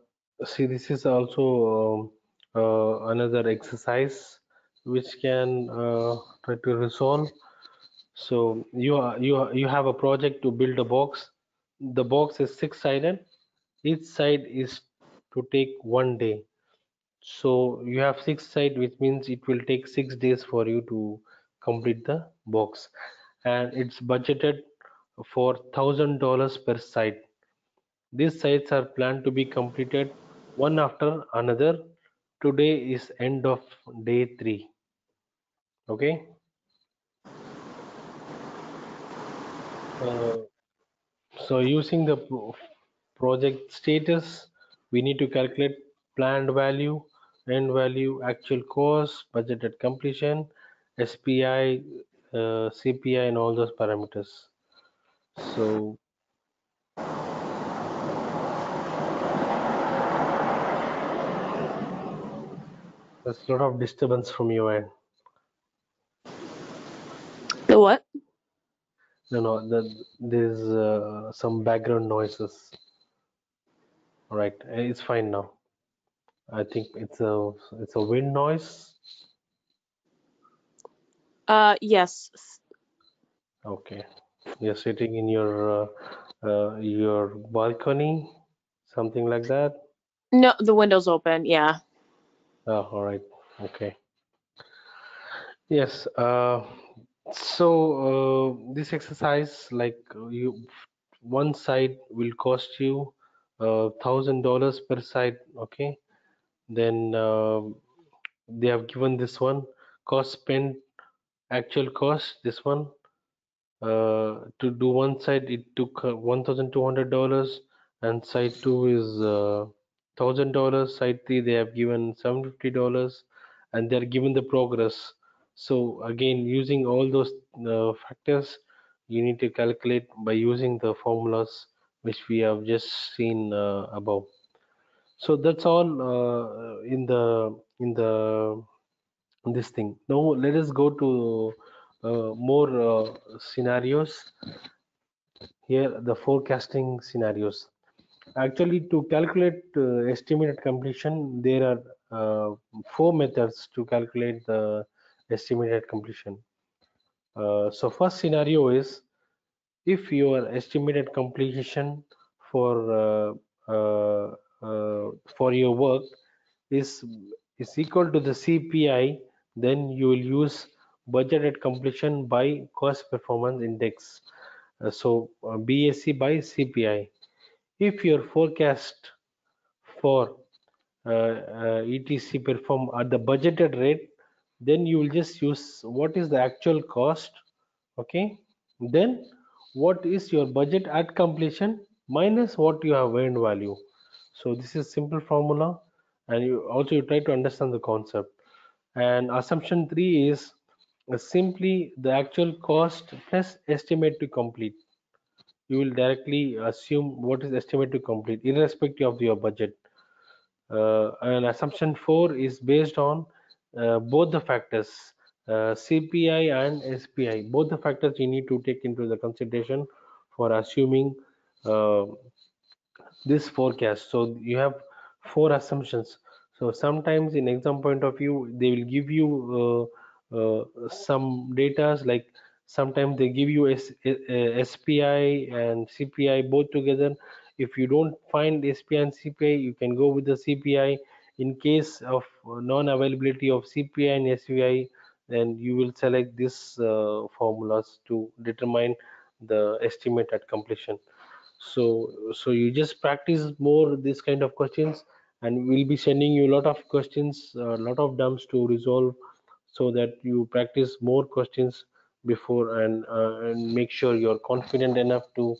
see, this is also another exercise which can try to resolve. So, you have a project to build a box. The box is six-sided. Each side is to take 1 day. So, you have six side, which means it will take 6 days for you to complete the box, and it's budgeted for $1,000 per side. These sites are planned to be completed one after another. Today is end of day 3. Okay. Uh, so using the project status, we need to calculate planned value, end value, actual cost, budgeted completion, SPI, CPI, and all those parameters. So there's a lot of disturbance from your end. The what? No, there's some background noises. All right, it's fine now. I think it's a wind noise. Yes. Okay, you're sitting in your balcony, something like that. No, the window's open. Yeah. Oh, all right. Okay. Yes. So this exercise, like one side will cost you $1,000 per side. Okay. Then they have given this one cost spent, actual cost. This one to do one side it took $1,200, and side two is $1,000. Side three they have given $750, and they are given the progress. So again, using all those factors, you need to calculate by using the formulas which we have just seen above. So that's all in the this thing. Now let us go to more scenarios. Here, the forecasting scenarios. Actually, to calculate estimated completion, there are four methods to calculate the estimated completion. So first scenario is, if your estimated completion for uh, uh, for your work is is equal to the CPI, then you will use budgeted completion by cost performance index. BAC by CPI. If your forecast for ETC perform at the budgeted rate, then you will just use what is the actual cost. Okay, then what is your budget at completion minus what you have earned value. So this is simple formula, and you try to understand the concept. And assumption 3 is simply the actual cost plus estimate to complete. You will directly assume what is estimated to complete irrespective of your budget. And assumption 4 is based on both the factors, CPI and SPI, both the factors you need to take into the consideration for assuming uh, this forecast. So you have four assumptions. So sometimes in exam point of view, they will give you some data, like sometimes they give you SPI and CPI both together. If you don't find SPI and CPI, you can go with the CPI. In case of non-availability of CPI and SPI, then you will select this formulas to determine the estimate at completion. So you just practice more this kind of questions, and we'll be sending you a lot of questions, a lot of dumps to resolve, so that you practice more questions before, and make sure you're confident enough to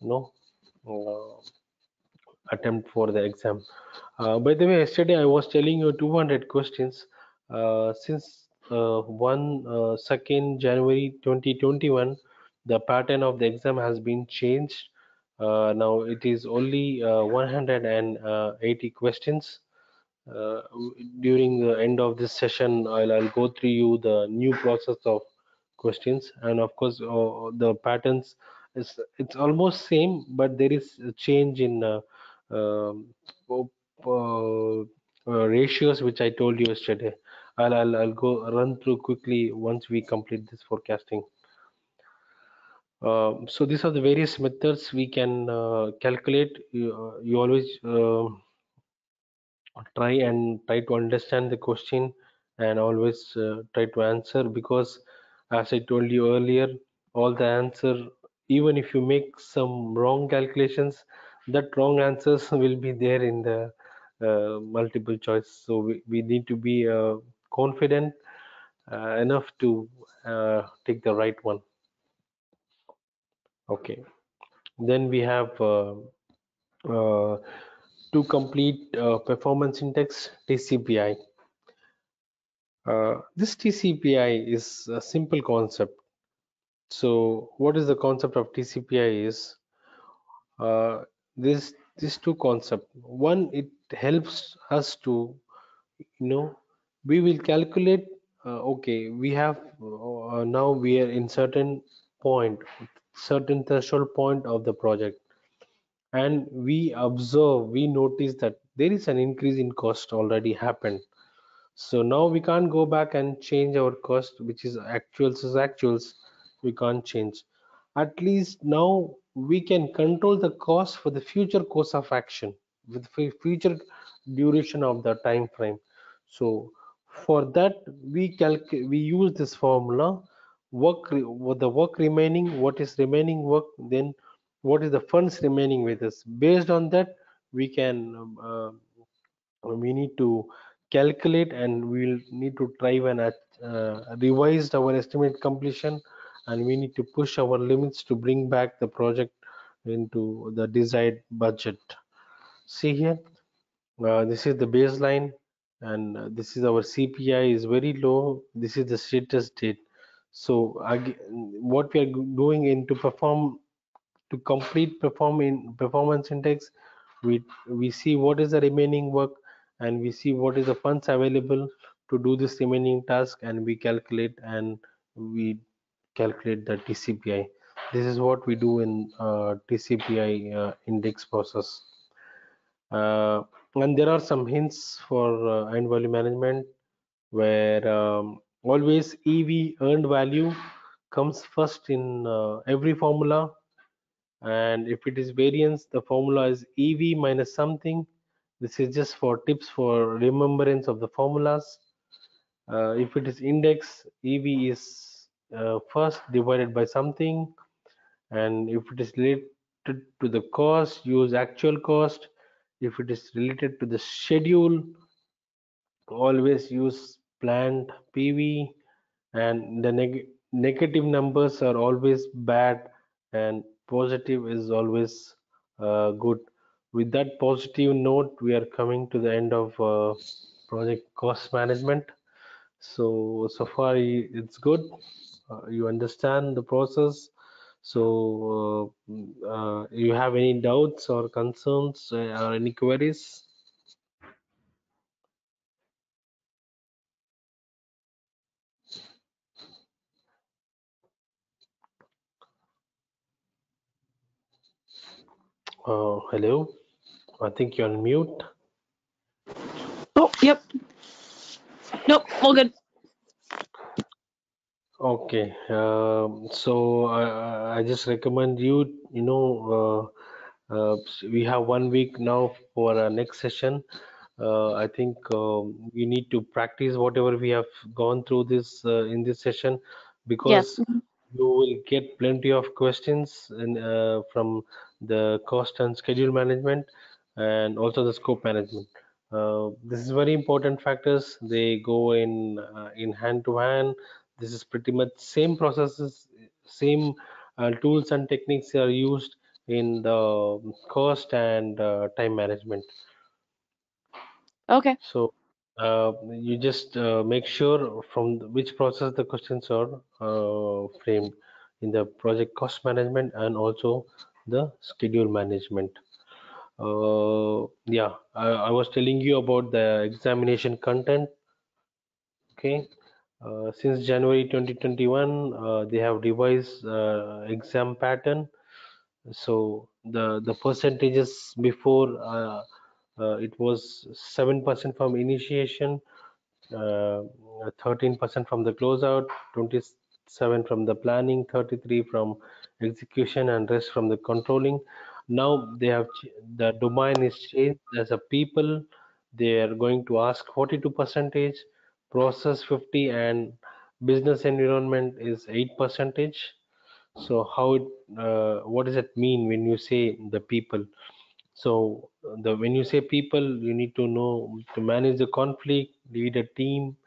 you know uh, attempt for the exam. By the way, yesterday I was telling you 200 questions. Since 2nd January 2021, the pattern of the exam has been changed. Now it is only 180 questions. During the end of this session, I'll go through you the new process of questions, and of course the patterns is it's almost same, but there is a change in um, po- ratios which I told you yesterday. I'll go run through quickly once we complete this forecasting. So these are the various methods we can calculate. You always try to understand the question, and always try to answer, because as I told you earlier, all the answer, even if you make some wrong calculations, that wrong answers will be there in the multiple choice. So we need to be confident enough to take the right one. Okay, then we have uh, to complete performance index, TCPI. This TCPI is a simple concept. So, what is the concept of TCPI is uh, this two concept. One, it helps us to we will calculate. Okay, we have now we are in certain point, certain threshold point of the project, and we observe, we notice that there is an increase in cost already happened. So now we can't go back and change our cost, which is actuals is actuals. We can't change. At least now we can control the cost for the future course of action with future duration of the time frame. So for that we use this formula. What the work remaining, what is remaining work, then what is the funds remaining with us. Based on that, we can we need to calculate, and we'll need to try and revise our estimate completion, and we need to push our limits to bring back the project into the desired budget. See here, this is the baseline, and this is our CPI is very low. This is the status date. So what we are doing in to perform, to complete performance index, we see what is the remaining work, and we see what is the funds available to do this remaining task, and we calculate the TCPI. This is what we do in TCPI index process. And there are some hints for end value management, where always EV, earned value, comes first in every formula. And if it is variance, the formula is EV minus something. This is just for tips for remembrance of the formulas. If it is index, EV is first divided by something, and if it is related to the cost, use actual cost. If it is related to the schedule, always use planned PV, and the negative numbers are always bad, and positive is always good. With that positive note, we are coming to the end of project cost management. So far it's good. You understand the process. So you have any doubts or concerns or any queries? Hello. I think you're on mute. Oh, yep. Nope, all good. Okay. So I just recommend you. We have 1 week now for our next session. I think we need to practice whatever we have gone through this in this session, Yes. because you will get plenty of questions from the cost and schedule management and also the scope management. This is very important factors. They go in hand to hand. This is pretty much same processes, same tools and techniques are used in the cost and time management. Okay. So you just make sure from which process the questions are framed in the project cost management and also the schedule management. Yeah, I was telling you about the examination content. Okay, since January 2021, they have revised exam pattern. So the percentages before it was 7% from initiation, uh, 13% from the closeout, 27 from the planning, 33 from execution, and rest from the controlling. Now the domain is changed. As a people, they are going to ask 42 percentage, process 50, and business environment is 8 percentage. So what does it mean when you say the people? So when you say people, you need to know to manage the conflict, lead a team,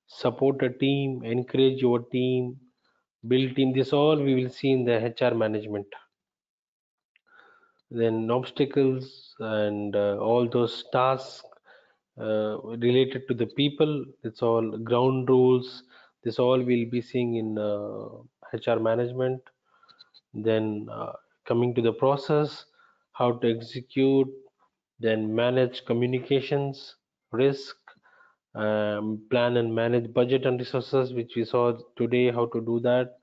support a team, encourage your team, build team. This all we will see in the HR management. Then obstacles and all those tasks related to the people. It's all ground rules. This all we'll be seeing in HR management. Then coming to the process, how to execute, then manage communications, risk, plan and manage budget and resources, which we saw today how to do that,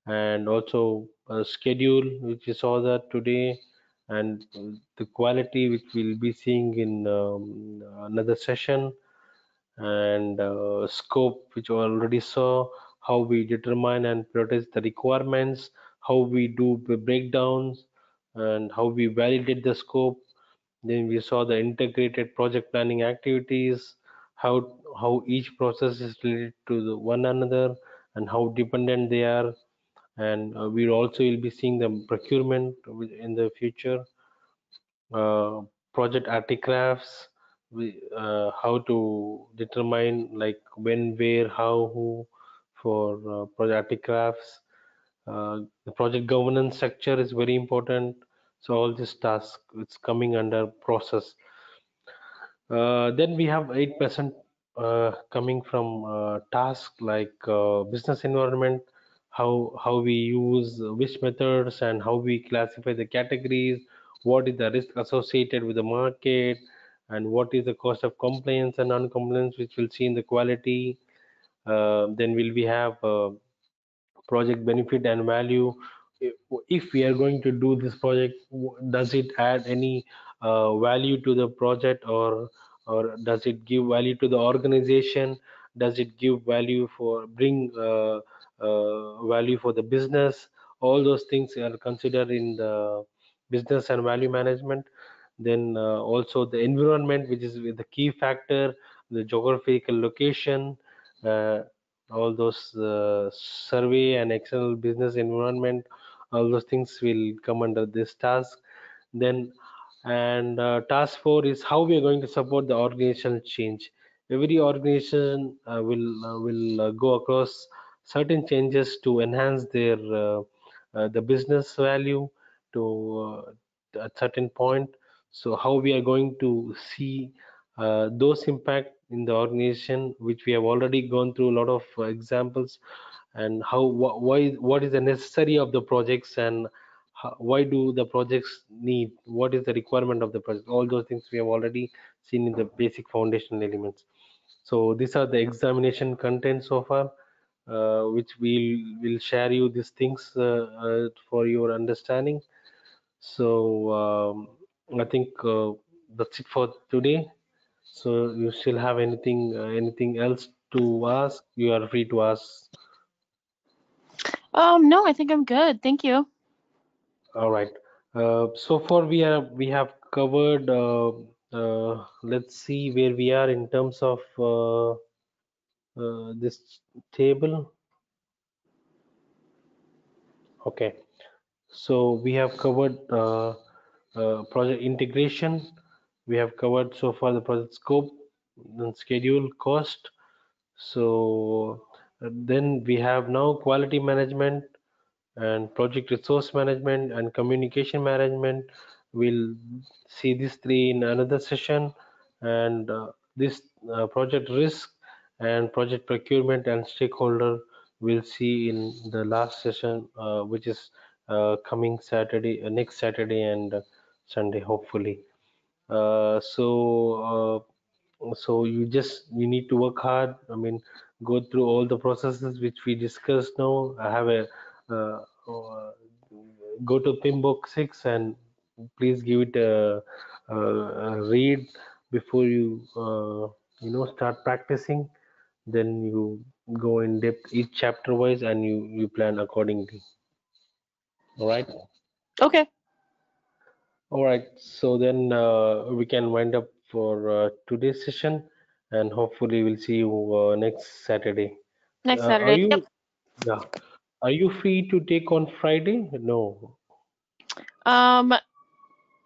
and also schedule, which we saw that today, and the quality, which we'll be seeing in another session, and scope, which we already saw, how we determine and prioritize the requirements, how we do the breakdowns, and how we validate the scope. Then we saw the integrated project planning activities, how each process is related to the one another and how dependent they are. And we also will be seeing the procurement in the future, uh, project artigraphs, how to determine like when, where, how, who for project artigraphs. The project governance structure is very important. So all this task it's coming under process. Then we have 8% coming from tasks like business environment, how we use which methods and how we classify the categories, what is the risk associated with the market, and what is the cost of compliance and non-compliance, which we'll see in the quality. Then will we have project benefit and value. If we are going to do this project, does it add any value to the project, or does it give value to the organization? Does it give value for bring value for the business? All those things are considered in the business and value management. Then also the environment, which is the key factor, the geographical location, uh, all those survey and external business environment, all those things will come under this task. Then and task 4 is how we are going to support the organizational change. Every organization will go across certain changes to enhance their the business value to a certain point. So how we are going to see those impact in the organization, which we have already gone through a lot of examples, and why, what is the necessary of the projects, and why do the projects need, what is the requirement of the project. All those things we have already seen in the basic foundational elements. So these are the examination content so far, which we'll will share you these things for your understanding. So I think that's it for today. So you still have anything else to ask? You are free to ask. No, I think I'm good. Thank you. All right. So far we have covered. Let's see where we are in terms of this table. Okay. So we have covered project integration. We have covered so far the project scope, then schedule, cost. So then we have now quality management and project resource management and communication management. We'll see these three in another session, and this project risk and project procurement and stakeholder we'll see in the last session, which is coming Saturday, next Saturday and Sunday, hopefully. So you need to work hard. I mean, go through all the processes which we discussed now. I have a go to PMBOK 6 and please give it a read before you start practicing. Then you go in depth each chapter wise and you plan accordingly. All right. Okay. All right, so then we can wind up for today's session, and hopefully we'll see you next Saturday. Next Are Saturday. Yep. you, yeah, are you free to take on Friday? No. Um,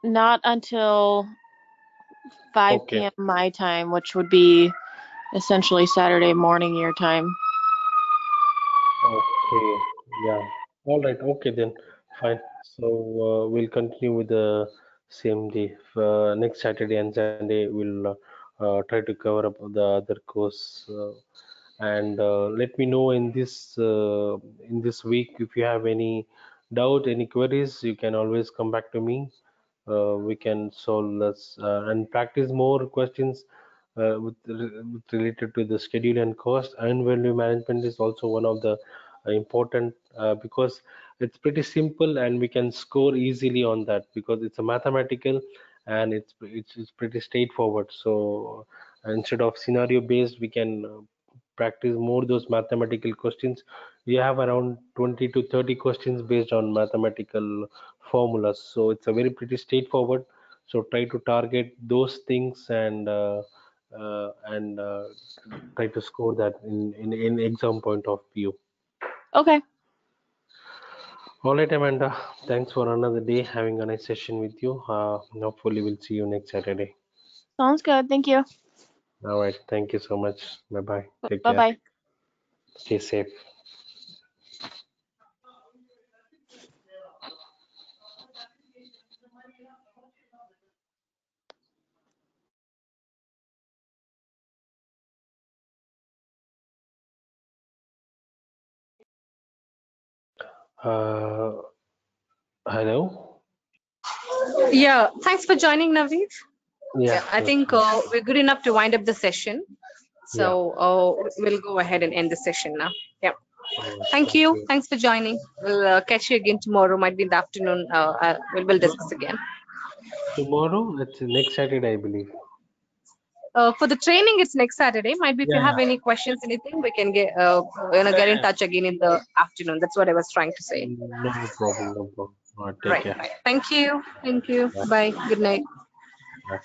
not until 5 Okay, p.m. my time, which would be essentially Saturday morning your time. okay, yeah. All right, okay then, fine. So we'll continue with the same day. Next Saturday and Sunday, we'll try to cover up the other course. And let me know in this week if you have any doubt, any queries. You can always come back to me. We can solve this and practice more questions with related to the schedule and cost. And value management is also one of the important because it's pretty simple and we can score easily on that because it's a mathematical and it's pretty straightforward. So instead of scenario based, we can practice more those mathematical questions. We have around 20 to 30 questions based on mathematical formulas, so it's a very pretty straightforward. So try to target those things and try to score that in exam point of view. Okay. All right, Amanda, thanks for another day having a nice session with you. Hopefully we'll see you next Saturday. Sounds good. Thank you. All right, thank you so much. Bye bye, take Bye care, bye. stay safe. uh, Hello. Yeah, thanks for joining, Naveed. Yeah, Yeah, I think welcome. we're good enough to wind up the session. So Yeah. we'll go ahead and end the session now. Yeah. Oh, Thank thank you. you. Thanks for joining. We'll catch you again tomorrow. Might be in the afternoon. We'll discuss again. Tomorrow, it's next Saturday, I believe. For the training, it's next Saturday. Might be if you Yeah, have yeah. any questions, anything, we can Yeah, get in yeah. touch again in the afternoon. That's what I was trying to say. No problem, no problem. All right, take Right, care. right. Thank you. Thank you. Bye. Bye. Good night. Bye.